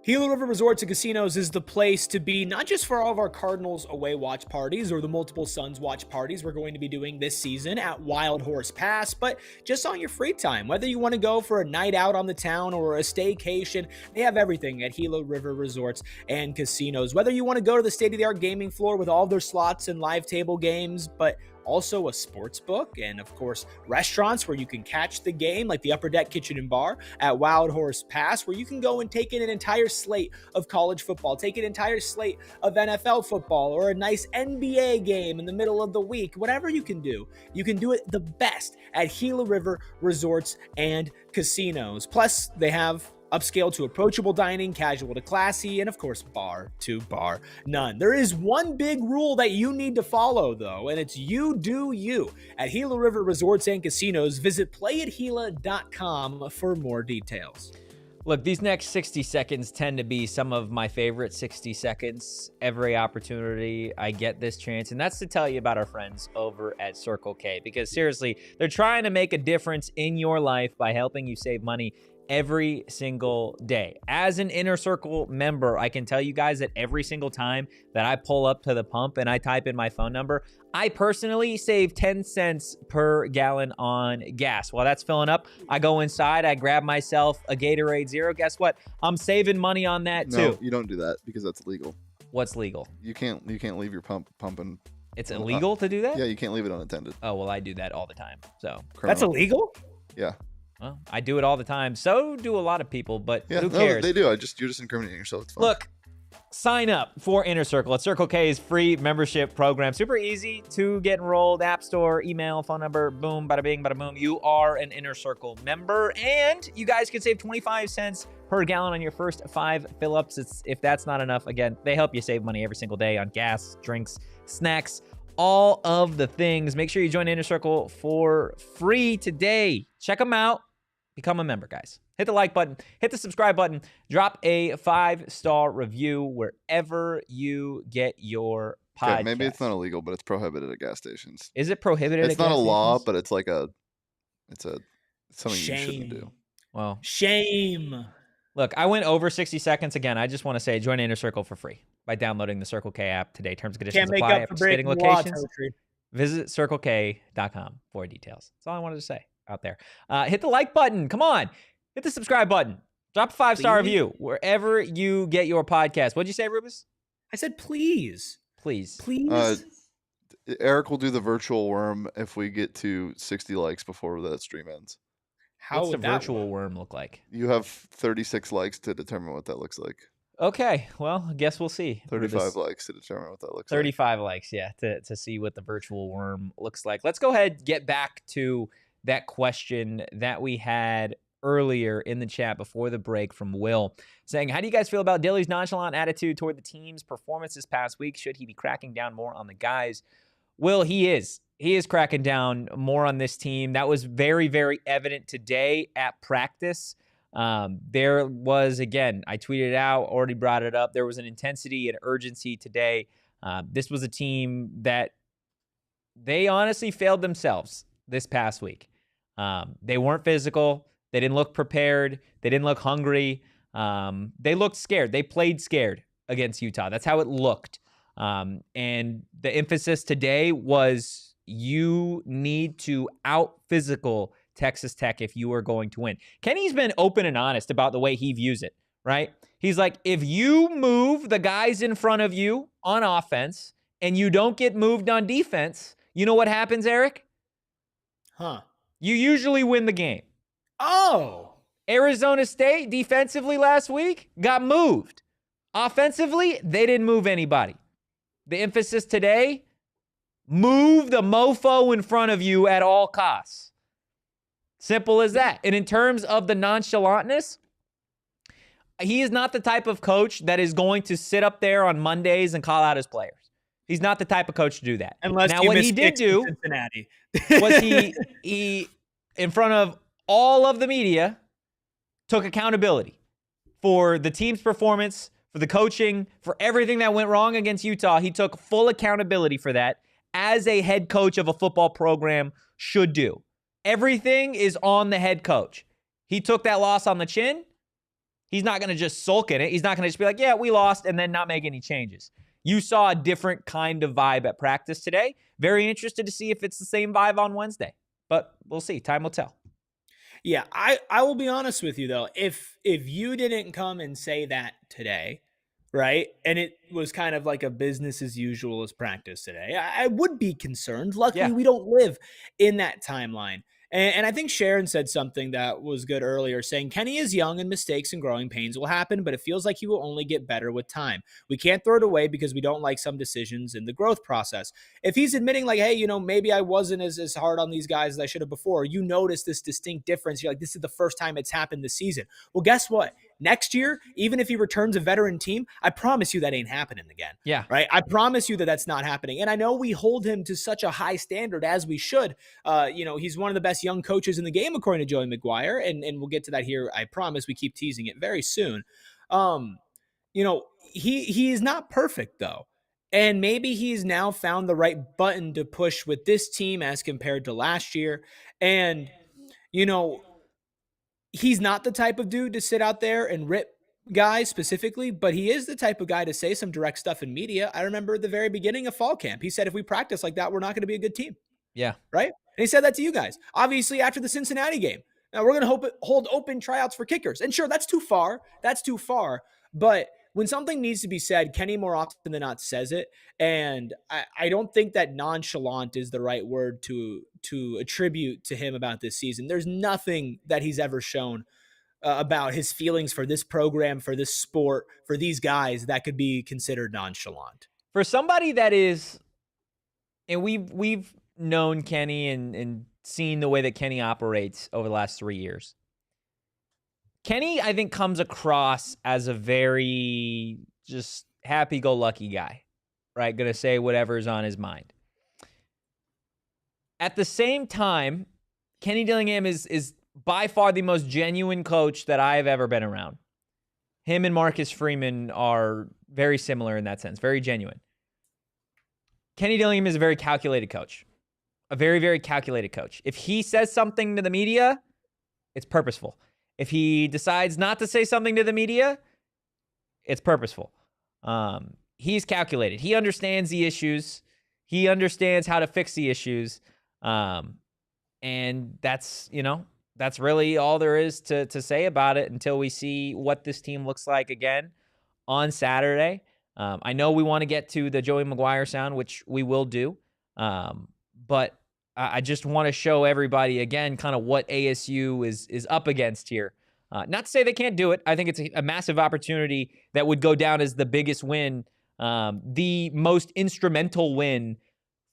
Gila River Resorts and Casinos is the place to be, not just for all of our Cardinals away watch parties or the multiple Suns watch parties we're going to be doing this season at Wild Horse Pass, but just on your free time. Whether you want to go for a night out on the town or a staycation, they have everything at Gila River Resorts and Casinos. Whether you want to go to the state-of-the-art gaming floor with all their slots and live table games, but also a sports book, and of course restaurants where you can catch the game, like the Upper Deck Kitchen and Bar at Wild Horse Pass, where you can go and take in an entire slate of college football, take an entire slate of NFL football, or a nice NBA game in the middle of the week. Whatever you can do it the best at Gila River Resorts and Casinos. Plus, they have upscale to approachable dining, casual to classy, and of course, bar to bar none. There is one big rule that you need to follow, though, and it's you do you. At Gila River Resorts and Casinos, visit playatgila.com for more details. Look, these next 60 seconds tend to be some of my favorite 60 seconds. Every opportunity I get this chance, and that's to tell you about our friends over at Circle K, because seriously, they're trying to make a difference in your life by helping you save money every single day. As an Inner Circle member, I can tell you guys that every single time that I pull up to the pump and I type in my phone number, I personally save 10 cents per gallon on gas. While that's filling up, I go inside, I grab myself a Gatorade Zero. Guess what? I'm saving money on that too. No, you don't do that because that's illegal. What's legal? You can't leave your pump pumping. It's illegal to do that? Yeah, you can't leave it unattended. Oh, well, I do that all the time. So That's illegal? Yeah. Well, I do it all the time. So do a lot of people, but Yeah, who cares? They do. You're just incriminating yourself. It's fine. Look, sign up for Inner Circle. It's Circle K's free membership program. Super easy to get enrolled. App Store, email, phone number, boom, bada bing, bada boom. You are an Inner Circle member, and you guys can save 25 cents per gallon on your first 5 fill-ups. If that's not enough, again, they help you save money every single day on gas, drinks, snacks, all of the things. Make sure you join Inner Circle for free today. Check them out. Become a member, guys. Hit the like button, hit the subscribe button, drop a 5-star review wherever you get your podcast. Okay, maybe it's not illegal, but it's prohibited at gas stations. Is it prohibited? It's at not gas a law, stations? but it's something you shouldn't do. Well, Shame. look, I went over 60 seconds. Again, I just want to say join Inner Circle for free by downloading the Circle K app today. Terms and conditions Can't make apply up at for participating breaking the law, locations. Totri. Visit circlek.com for details. That's all I wanted to say out there. Hit the like button. Come on. Hit the subscribe button. Drop a 5-star review wherever you get your podcast. What'd you say, Rubus? I said please. Please. Please. Erik will do the virtual worm if we get to 60 likes before the stream ends. How What's the would that virtual work? worm look like? You have 36 likes to determine what that looks like. Okay, well, I guess we'll see. 35 Rubus. likes to determine what that looks 35 likes, yeah, to see what the virtual worm looks like. Let's go ahead, get back to that question that we had earlier in the chat before the break from Will, saying, how do you guys feel about Dilly's nonchalant attitude toward the team's performance this past week? Should he be cracking down more on the guys? Will, he is. He is cracking down more on this team. That was very, very evident today at practice. There was, again, I tweeted it out, already brought it up. There was an intensity and urgency today. This was a team that they honestly failed themselves this past week. They weren't physical. They didn't look prepared. They didn't look hungry. They looked scared. They played scared against Utah. That's how it looked. And the emphasis today was you need to out-physical Texas Tech if you are going to win. Kenny's been open and honest about the way he views it, right? He's like, if you move the guys in front of you on offense and you don't get moved on defense, you know what happens, Erik? Huh. You usually win the game. Oh. Arizona State defensively last week got moved. Offensively, they didn't move anybody. The emphasis today, move the mofo in front of you at all costs. Simple as that. And in terms of the nonchalantness, he is not the type of coach that is going to sit up there on Mondays and call out his players. He's not the type of coach to do that. Unless now, you what miss he did do Cincinnati. was he in front of all of the media took accountability for the team's performance, for the coaching, for everything that went wrong against Utah. He took full accountability for that, as a head coach of a football program should do. Everything is on the head coach. He took that loss on the chin. He's not going to just sulk in it. He's not going to just be like, yeah, we lost, and then not make any changes. You saw a different kind of vibe at practice today. Very interested to see if it's the same vibe on Wednesday. But we'll see. Time will tell. Yeah, I will be honest with you, though. If you didn't come and say that today, right, and it was kind of like a business as usual as practice today, I would be concerned. Luckily, Yeah. we don't live in that timeline. And I think Sharon said something that was good earlier, saying Kenny is young and mistakes and growing pains will happen, but it feels like he will only get better with time. We can't throw it away because we don't like some decisions in the growth process. If he's admitting like, hey, maybe I wasn't as hard on these guys as I should have before, you notice this distinct difference. You're like, this is the first time it's happened this season. Well, guess what? Next year, even if he returns a veteran team, I promise you that ain't happening again. Yeah. Right? I promise you that that's not happening. And I know we hold him to such a high standard, as we should. He's one of the best young coaches in the game, according to Joey McGuire. And we'll get to that here. I promise. We keep teasing it very soon. He is not perfect, though. And maybe he's now found the right button to push with this team as compared to last year. And, he's not the type of dude to sit out there and rip guys specifically, but he is the type of guy to say some direct stuff in media. I remember at the very beginning of fall camp, he said, if we practice like that, we're not going to be a good team. Yeah. Right? And he said that to you guys. Obviously, after the Cincinnati game. Now, we're going to hold open tryouts for kickers. And sure, that's too far. But when something needs to be said, Kenny more often than not says it. And I don't think that nonchalant is the right word to attribute to him about this season. There's nothing that he's ever shown about his feelings for this program, for this sport, for these guys that could be considered nonchalant. For somebody that is, and we've known Kenny and seen the way that Kenny operates over the last 3 years. Kenny, I think, comes across as a very just happy-go-lucky guy, right? Going to say whatever's on his mind. At the same time, Kenny Dillingham is by far the most genuine coach that I have ever been around. Him and Marcus Freeman are very similar in that sense, very genuine. Kenny Dillingham is a very calculated coach, a very, very calculated coach. If he says something to the media, it's purposeful. If he decides not to say something to the media, it's purposeful. He's calculated. He understands the issues. He understands how to fix the issues. And that's really all there is to say about it until we see what this team looks like again on Saturday. I know we want to get to the Joey McGuire sound, which we will do. But I just want to show everybody again kind of what ASU is up against here. Not to say they can't do it. I think it's a massive opportunity that would go down as the biggest win, the most instrumental win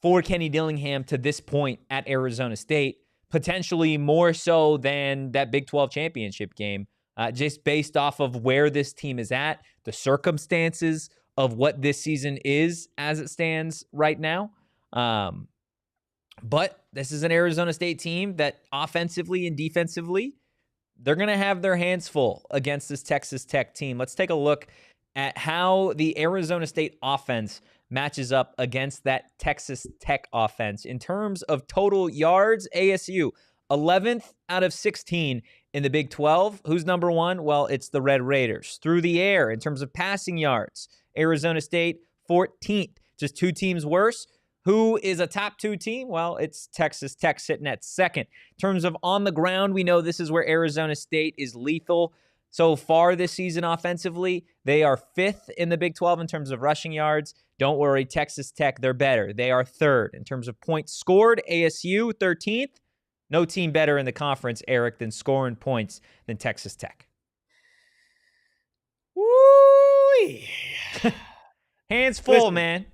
for Kenny Dillingham to this point at Arizona State, potentially more so than that Big 12 championship game, just based off of where this team is at, the circumstances of what this season is as it stands right now. But this is an Arizona State team that offensively and defensively, they're going to have their hands full against this Texas Tech team. Let's take a look at how the Arizona State offense matches up against that Texas Tech offense. In terms of total yards, ASU, 11th out of 16 in the Big 12. Who's number one? Well, it's the Red Raiders. Through the air, in terms of passing yards, Arizona State, 14th. Just two teams worse. Who is a top two team? Well, it's Texas Tech sitting at second. In terms of on the ground, we know this is where Arizona State is lethal. So far this season offensively, they are fifth in the Big 12 in terms of rushing yards. Don't worry, Texas Tech, they're better. They are third. In terms of points scored, ASU 13th. No team better in the conference, Erik, than scoring points than Texas Tech. Woo-wee. Hands full, Listen, man.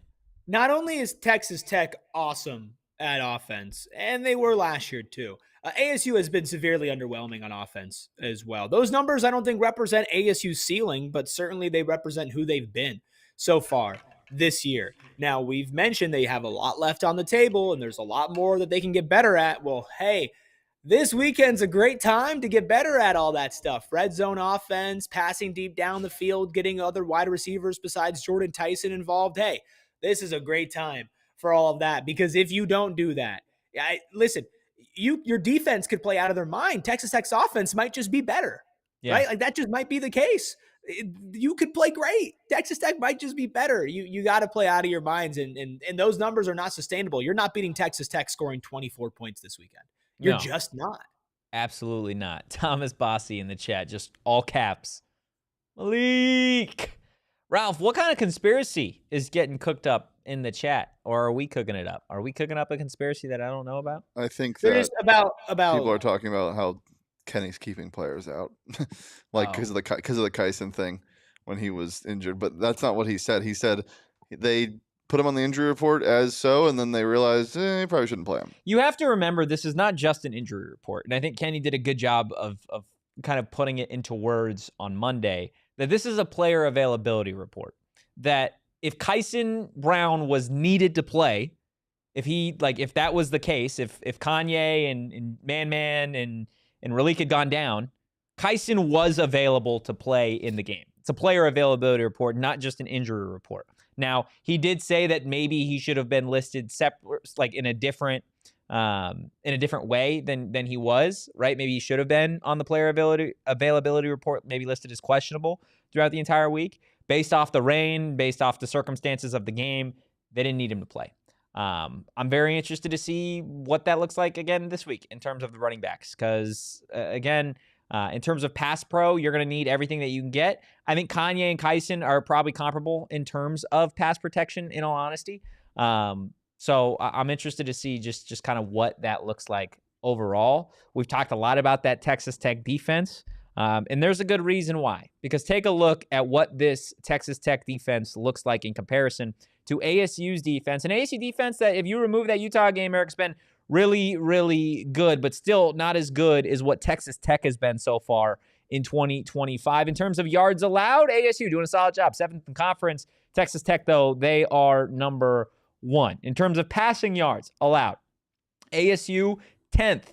Not only is Texas Tech awesome at offense, and they were last year too, ASU has been severely underwhelming on offense as well. Those numbers I don't think represent ASU's ceiling, but certainly they represent who they've been so far this year. Now, we've mentioned they have a lot left on the table, and there's a lot more that they can get better at. Well, hey, this weekend's a great time to get better at all that stuff. Red zone offense, passing deep down the field, getting other wide receivers besides Jordan Tyson involved. Hey, this is a great time for all of that, because if you don't do that, listen, your defense could play out of their mind. Texas Tech's offense might just be better. right? Like that just might be the case. You could play great. Texas Tech might just be better. You got to play out of your minds, and those numbers are not sustainable. You're not beating Texas Tech scoring 24 points this weekend. You're just not. Absolutely not. Thomas Bossy in the chat, just all caps. Malik. Ralph, what kind of conspiracy is getting cooked up in the chat? Or are we cooking it up? Are we cooking up a conspiracy that I don't know about? I think They're that just about people are talking about how Kenny's keeping players out, like because of the Kyson thing when he was injured. But that's not what he said. He said they put him on the injury report as so, and then they realized you probably shouldn't play him. You have to remember this is not just an injury report, and I think Kenny did a good job of kind of putting it into words on Monday that this is a player availability report. That if Kyson Brown was needed to play, if that was the case, if Kanye and Man and Ralik had gone down, Kyson was available to play in the game. It's a player availability report, not just an injury report. Now, he did say that maybe he should have been listed separate, like in a different way than he was, right? Maybe he should have been on the player availability report, maybe listed as questionable throughout the entire week. Based off the rain, based off the circumstances of the game, they didn't need him to play. I'm very interested to see what that looks like again this week in terms of the running backs. Because, again, in terms of pass pro, you're going to need everything that you can get. I think Kanye and Kyson are probably comparable in terms of pass protection, in all honesty. So I'm interested to see just kind of what that looks like overall. We've talked a lot about that Texas Tech defense. And there's a good reason why. Because take a look at what this Texas Tech defense looks like in comparison to ASU's defense. An ASU defense that, if you remove that Utah game, Eric's been really, really good, but still not as good as what Texas Tech has been so far in 2025. In terms of yards allowed, ASU doing a solid job. 7th in conference. Texas Tech, though, they are number 1. In terms of passing yards allowed, ASU 10th.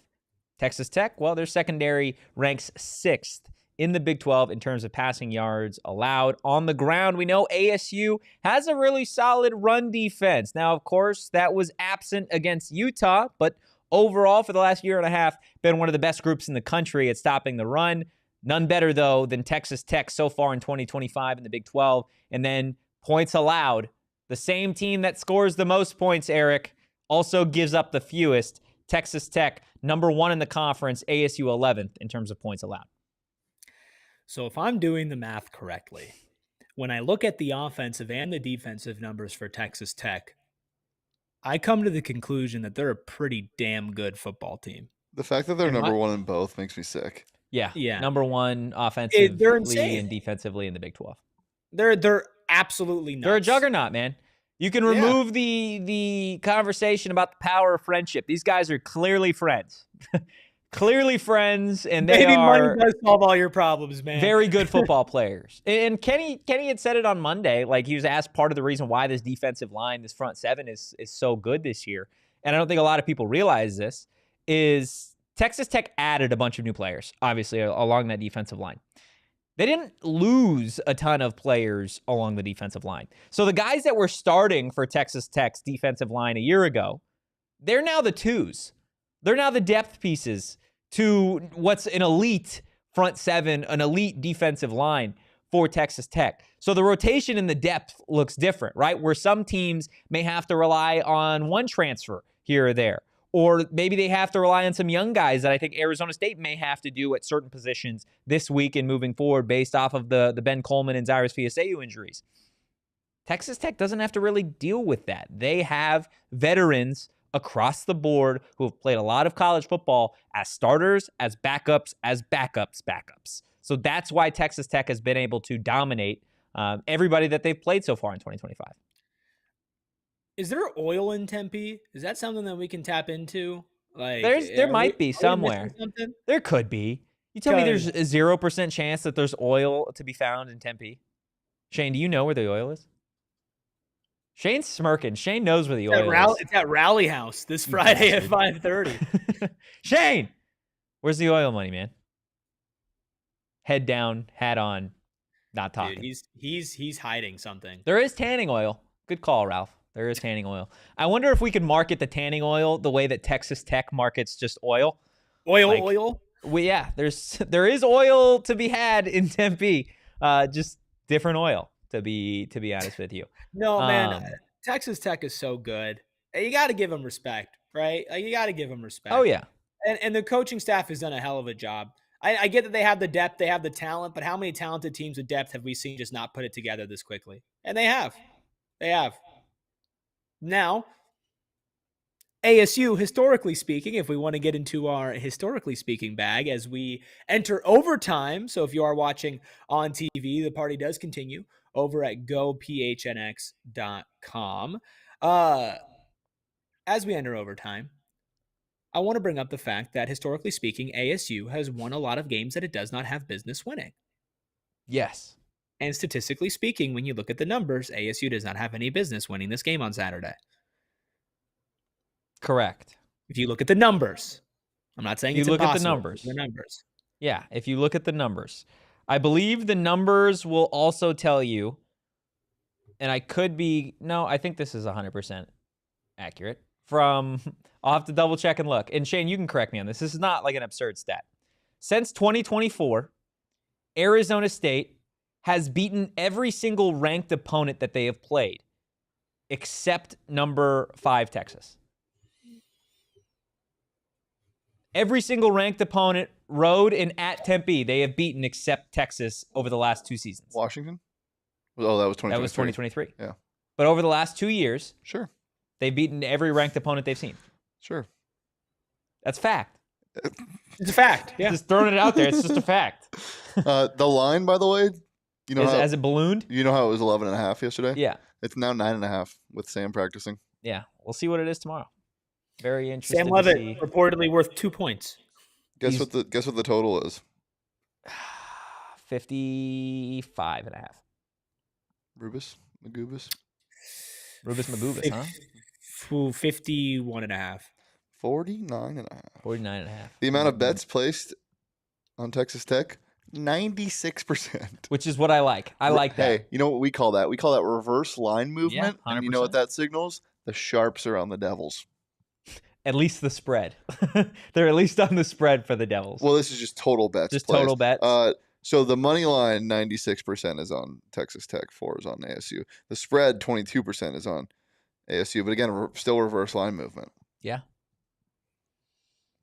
Texas Tech, well, their secondary ranks 6th in the Big 12 in terms of passing yards allowed. On the ground, we know ASU has a really solid run defense. Now, of course, that was absent against Utah, but overall for the last year and a half, been one of the best groups in the country at stopping the run. None better, though, than Texas Tech so far in 2025 in the Big 12. And then points allowed. The same team that scores the most points, Erik, also gives up the fewest. Texas Tech, number 1 in the conference, ASU 11th in terms of points allowed. So if I'm doing the math correctly, when I look at the offensive and the defensive numbers for Texas Tech, I come to the conclusion that they're a pretty damn good football team. The fact that they're number 1 in both makes me sick. Yeah. Number 1 offensively and defensively in the Big 12. They're absolutely nuts. They're a juggernaut, man. You can remove the conversation about the power of friendship. These guys are clearly friends. Clearly friends, and they money are does solve all your problems, man. very good football players. And Kenny had said it on Monday. Like, he was asked part of the reason why this defensive line, this front 7 is so good this year. And I don't think a lot of people realize this, is Texas Tech added a bunch of new players, obviously, along that defensive line. They didn't lose a ton of players along the defensive line. So the guys that were starting for Texas Tech's defensive line a year ago, they're now the 2s. They're now the depth pieces to what's an elite front 7, an elite defensive line for Texas Tech. So the rotation in the depth looks different, right? Where some teams may have to rely on one transfer here or there. Or maybe they have to rely on some young guys that I think Arizona State may have to do at certain positions this week and moving forward based off of the Ben Coleman and Zyrus Fiaseu injuries. Texas Tech doesn't have to really deal with that. They have veterans across the board who have played a lot of college football as starters, as backups, as backups. So that's why Texas Tech has been able to dominate everybody that they've played so far in 2025. Is there oil in Tempe? Is that something that we can tap into? Like, there might be somewhere. There could be. You tell me there's a 0% chance that there's oil to be found in Tempe. Shane, do you know where the oil is? Shane's smirking. Shane knows where the oil is. It's at Rally House this Friday at 5:30. Shane, where's the oil money, man? Head down, hat on, not talking. Dude, he's hiding something. There is tanning oil. Good call, Ralph. There is tanning oil. I wonder if we could market the tanning oil the way that Texas Tech markets just oil. Oil. there is oil to be had in Tempe. Just different oil to be honest with you. No, man, Texas Tech is so good. You got to give them respect, right? Like, you got to give them respect. Oh yeah. And the coaching staff has done a hell of a job. I get that they have the depth, they have the talent, but how many talented teams with depth have we seen just not put it together this quickly? And they have. They have. Now, ASU, historically speaking, if we want to get into our historically speaking bag as we enter overtime. So if you are watching on TV, the party does continue over at gophnx.com. As we enter overtime, I want to bring up the fact that historically speaking, ASU has won a lot of games that it does not have business winning. Yes. And statistically speaking, when you look at the numbers, ASU does not have any business winning this game on Saturday. Correct. If you look at the numbers, I'm not saying you it's look impossible. at the numbers. The numbers. Yeah, if you look at the numbers. I believe the numbers will also tell you, and I think this is 100% accurate. I'll have to double check and look. And Shane, you can correct me on this. This is not like an absurd stat. Since 2024, Arizona State has beaten every single ranked opponent that they have played, except number 5 Texas. Every single ranked opponent, road and at Tempe, they have beaten except Texas over the last 2 seasons. Washington? Oh, that was 2023. That was 2023. Yeah. But over the last 2 years, sure, they've beaten every ranked opponent they've seen. Sure. That's fact. It's a fact. Yeah. Just throwing it out there. It's just a fact. The line, by the way, has it ballooned? You know how it was 11.5 yesterday? Yeah. It's now 9.5 with Sam practicing. Yeah. We'll see what it is tomorrow. Very interesting. Sam Leavitt reportedly worth 2 points. Guess what the total is? 55.5. Rubus Magubus, huh? 51.5. 49.5. 49.5. The amount of bets placed on Texas Tech, 96%. Which is what I like. I like that. Hey, you know what we call that? We call that reverse line movement. Yeah, 100%. And you know what that signals? The sharps are on the Devils. At least the spread. They're at least on the spread for the Devils. Well, this is just total bets. Just placed. total bets. So the money line, 96% is on Texas Tech, 4 is on ASU. The spread, 22% is on ASU. But again, still reverse line movement. Yeah.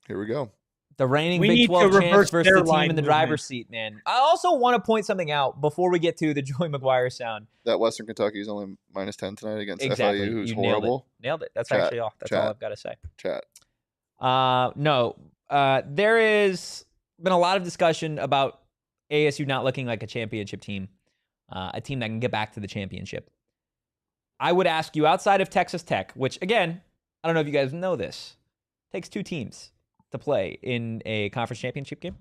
Here we go. The reigning We Big need to 12 champs reverse versus their the team line in the movement. driver's seat, man. I also want to point something out before we get to the Joey McGuire sound. That Western Kentucky is only -10 tonight against Exactly. FIU, who's You horrible. Nailed it. That's Chat. actually all. That's all I've got to say. Chat. There is been a lot of discussion about ASU not looking like a championship team, a team that can get back to the championship. I would ask you, outside of Texas Tech, which, again, I don't know if you guys know this, takes 2 teams to play in a conference championship game.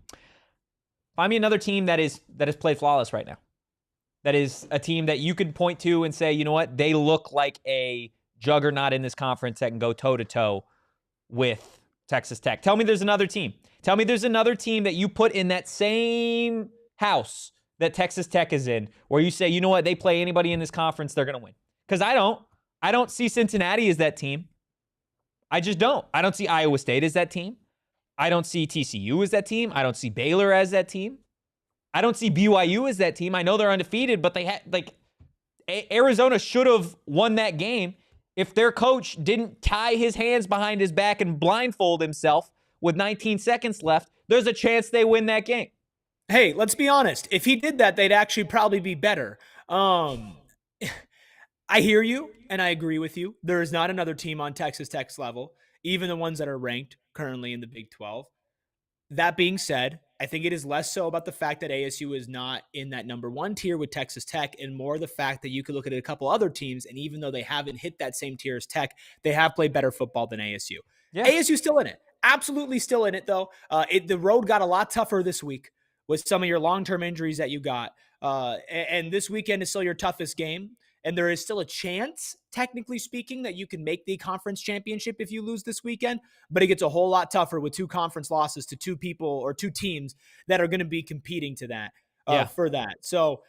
Find me another team that has played flawless right now. That is a team that you could point to and say, you know what, they look like a juggernaut in this conference that can go toe-to-toe with Texas Tech. Tell me there's another team. Tell me there's another team that you put in that same house that Texas Tech is in, where you say, you know what, they play anybody in this conference, they're going to win. Because I don't see Cincinnati as that team. I just don't. I don't see Iowa State as that team. I don't see TCU as that team. I don't see Baylor as that team. I don't see BYU as that team. I know they're undefeated, but they had Arizona should have won that game if their coach didn't tie his hands behind his back and blindfold himself with 19 seconds left. There's a chance they win that game. Hey, let's be honest. If he did that, they'd actually probably be better. I hear you, and I agree with you. There is not another team on Texas Tech's level, even the ones that are ranked currently in the Big 12. That being said, I think it is less so about the fact that ASU is not in that number 1 tier with Texas Tech, and more the fact that you could look at a couple other teams, and even though they haven't hit that same tier as Tech, they have played better football than ASU. Yeah. ASU's still in it. Absolutely still in it, though. The road got a lot tougher this week with some of your long-term injuries that you got. And this weekend is still your toughest game. And there is still a chance, technically speaking, that you can make the conference championship if you lose this weekend. But it gets a whole lot tougher with 2 conference losses to 2 people or 2 teams that are going to be competing to that for that. So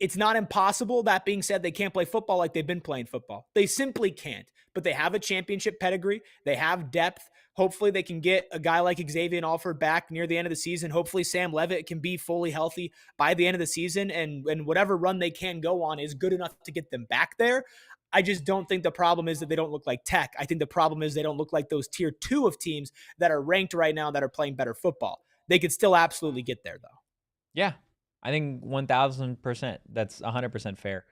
It's not impossible. That being said, they can't play football like they've been playing football. They simply can't. But they have a championship pedigree. They have depth. Hopefully they can get a guy like Xavier Alford back near the end of the season. Hopefully Sam Leavitt can be fully healthy by the end of the season, and whatever run they can go on is good enough to get them back there. I just don't think the problem is that they don't look like Tech. I think the problem is they don't look like those tier 2 of teams that are ranked right now that are playing better football. They could still absolutely get there, though. Yeah, I think 1,000%. That's 100% fair.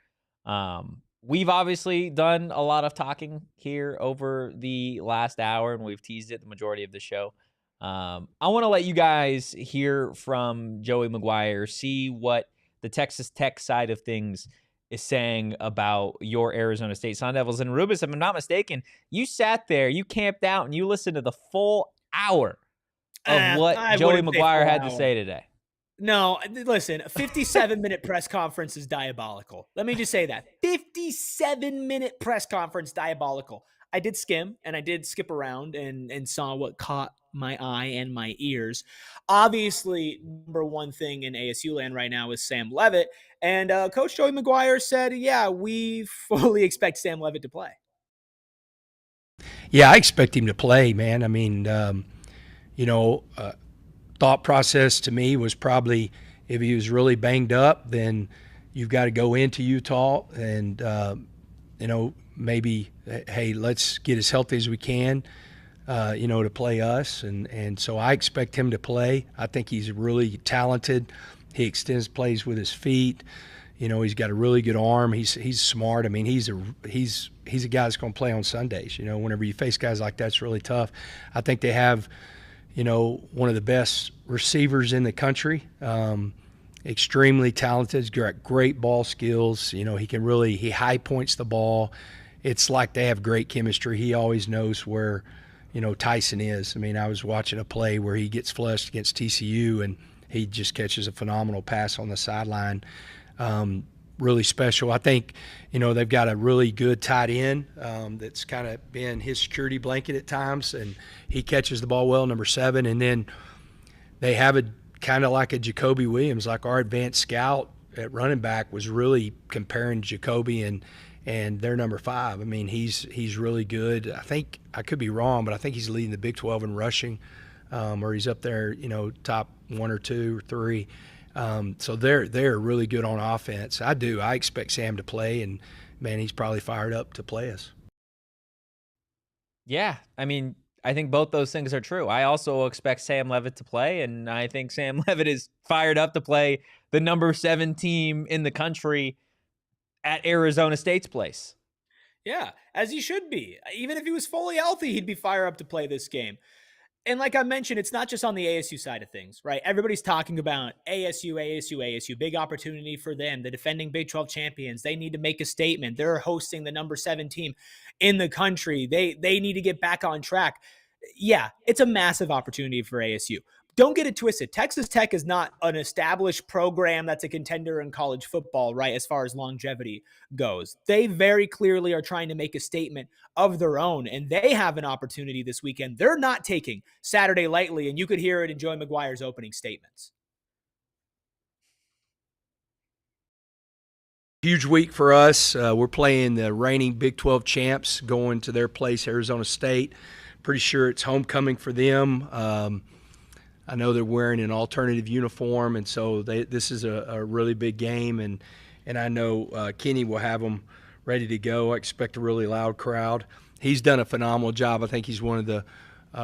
We've obviously done a lot of talking here over the last hour, and we've teased it the majority of the show. I want to let you guys hear from Joey McGuire, see what the Texas Tech side of things is saying about your Arizona State Sun Devils. And Rubus, if I'm not mistaken, you sat there, you camped out, and you listened to the full hour of what Joey McGuire had to say today. No, listen, a 57-minute press conference is diabolical. Let me just say that. 57-minute press conference, diabolical. I did skim, and I did skip around and saw what caught my eye and my ears. Obviously, number one thing in ASU land right now is Sam Leavitt. And Coach Joey McGuire said, yeah, we fully expect Sam Leavitt to play. Yeah, I expect him to play, man. I mean, thought process to me was probably if he was really banged up, then you've got to go into Utah and, maybe, hey, let's get as healthy as we can, to play us. And so I expect him to play. I think he's really talented. He extends plays with his feet. He's got a really good arm. He's smart. I mean, he's a guy that's going to play on Sundays. Whenever you face guys like that, it's really tough. I think they have – one of the best receivers in the country, extremely talented. He's got great ball skills. He high points the ball. It's like they have great chemistry. He always knows where, Tyson is. I mean, I was watching a play where he gets flushed against TCU and he just catches a phenomenal pass on the sideline. Really special. I think, they've got a really good tight end that's kind of been his security blanket at times, and he catches the ball well, number 7. And then they have a kind of like a Jacoby Williams, like our advanced scout at running back was really comparing Jacoby and their number 5. I mean, he's really good. I think, I could be wrong, but I think he's leading the Big 12 in rushing, or he's up there, top 1 or 2 or 3. So they're really good on offense. I expect Sam to play, and man, he's probably fired up to play us. Yeah, I mean, I think both those things are true. I also expect Sam Leavitt to play, and I think Sam Leavitt is fired up to play the number 7 team in the country at Arizona State's place. Yeah, as he should be. Even if he was fully healthy, he'd be fired up to play this game. And like I mentioned, it's not just on the ASU side of things, right? Everybody's talking about ASU, big opportunity for them. The defending Big 12 champions, they need to make a statement. They're hosting the number 7 team in the country. They need to get back on track. Yeah, it's a massive opportunity for ASU. Don't get it twisted. Texas Tech is not an established program that's a contender in college football, right, as far as longevity goes. They very clearly are trying to make a statement of their own, and they have an opportunity this weekend. They're not taking Saturday lightly, and you could hear it in Joey McGuire's opening statements. Huge week for us. We're playing the reigning Big 12 champs, going to their place, Arizona State. Pretty sure it's homecoming for them. I know they're wearing an alternative uniform, and so this is a really big game, and I know Kenny will have them ready to go. I expect a really loud crowd. He's done a phenomenal job. I think he's one of the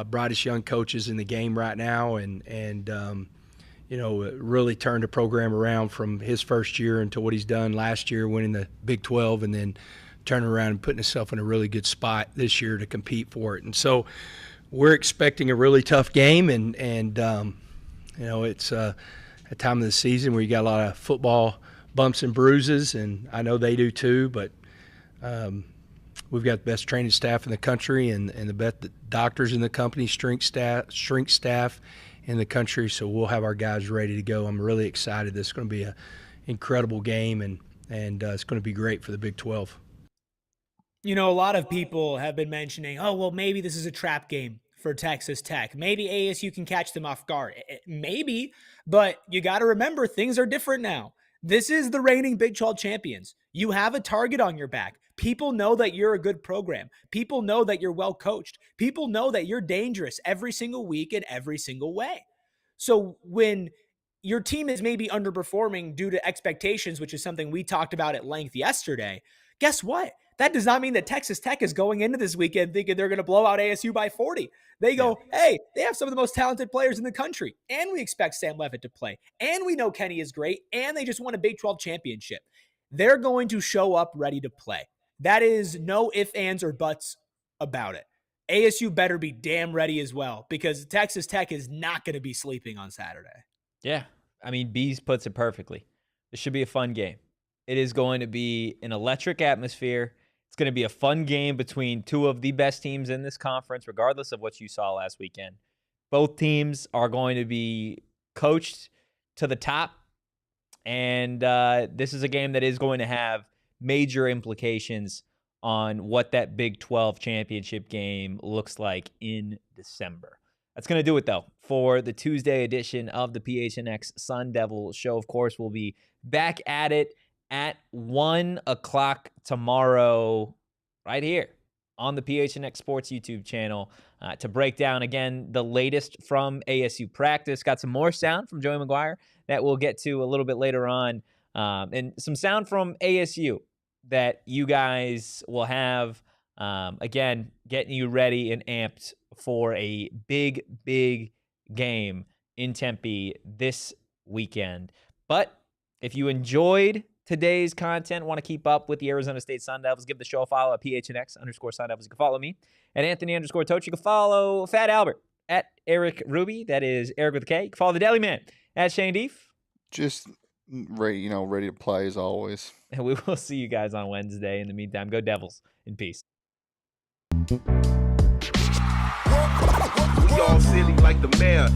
brightest young coaches in the game right now, and really turned the program around from his first year into what he's done last year, winning the Big 12, and then turning around and putting himself in a really good spot this year to compete for it. And so we're expecting a really tough game, and it's a time of the season where you got a lot of football bumps and bruises, and I know they do too, but we've got the best training staff in the country and the best doctors in the company, shrink staff in the country, so we'll have our guys ready to go. I'm really excited. This is going to be an incredible game, and it's going to be great for the Big 12. A lot of people have been mentioning, oh, well, maybe this is a trap game for Texas Tech. Maybe ASU can catch them off guard. Maybe, but you got to remember things are different now. This is the reigning Big 12 champions. You have a target on your back. People know that you're a good program. People know that you're well coached. People know that you're dangerous every single week in every single way. So when your team is maybe underperforming due to expectations, which is something we talked about at length yesterday, guess what? That does not mean that Texas Tech is going into this weekend thinking they're going to blow out ASU by 40. They go, hey, they have some of the most talented players in the country, and we expect Sam Leavitt to play, and we know Kenny is great, and they just won a Big 12 championship. They're going to show up ready to play. That is no ifs, ands, or buts about it. ASU better be damn ready as well, because Texas Tech is not going to be sleeping on Saturday. Yeah. I mean, Bees puts it perfectly. This should be a fun game. It is going to be an electric atmosphere. It's going to be a fun game between two of the best teams in this conference, regardless of what you saw last weekend. Both teams are going to be coached to the top, and this is a game that is going to have major implications on what that Big 12 championship game looks like in December. That's going to do it, though, for the Tuesday edition of the PHNX Sun Devils show. Of course, we'll be back at it at 1 o'clock tomorrow right here on the PHNX Sports YouTube channel to break down, again, the latest from ASU practice. Got some more sound from Joey McGuire that we'll get to a little bit later on, and some sound from ASU that you guys will have, again, getting you ready and amped for a big, big game in Tempe this weekend. But if you enjoyed today's content, want to keep up with the Arizona State Sun Devils, give the show a follow at PHNX_Sun Devils. You can follow me at Anthony_Totri. You can follow Fat Albert at Erik Ruby. That is Erik with a K. You can follow the Daily Man at Shane Deef. Just ready to play as always. And we will see you guys on Wednesday. In the meantime, go Devils in peace. We all silly like the mayor.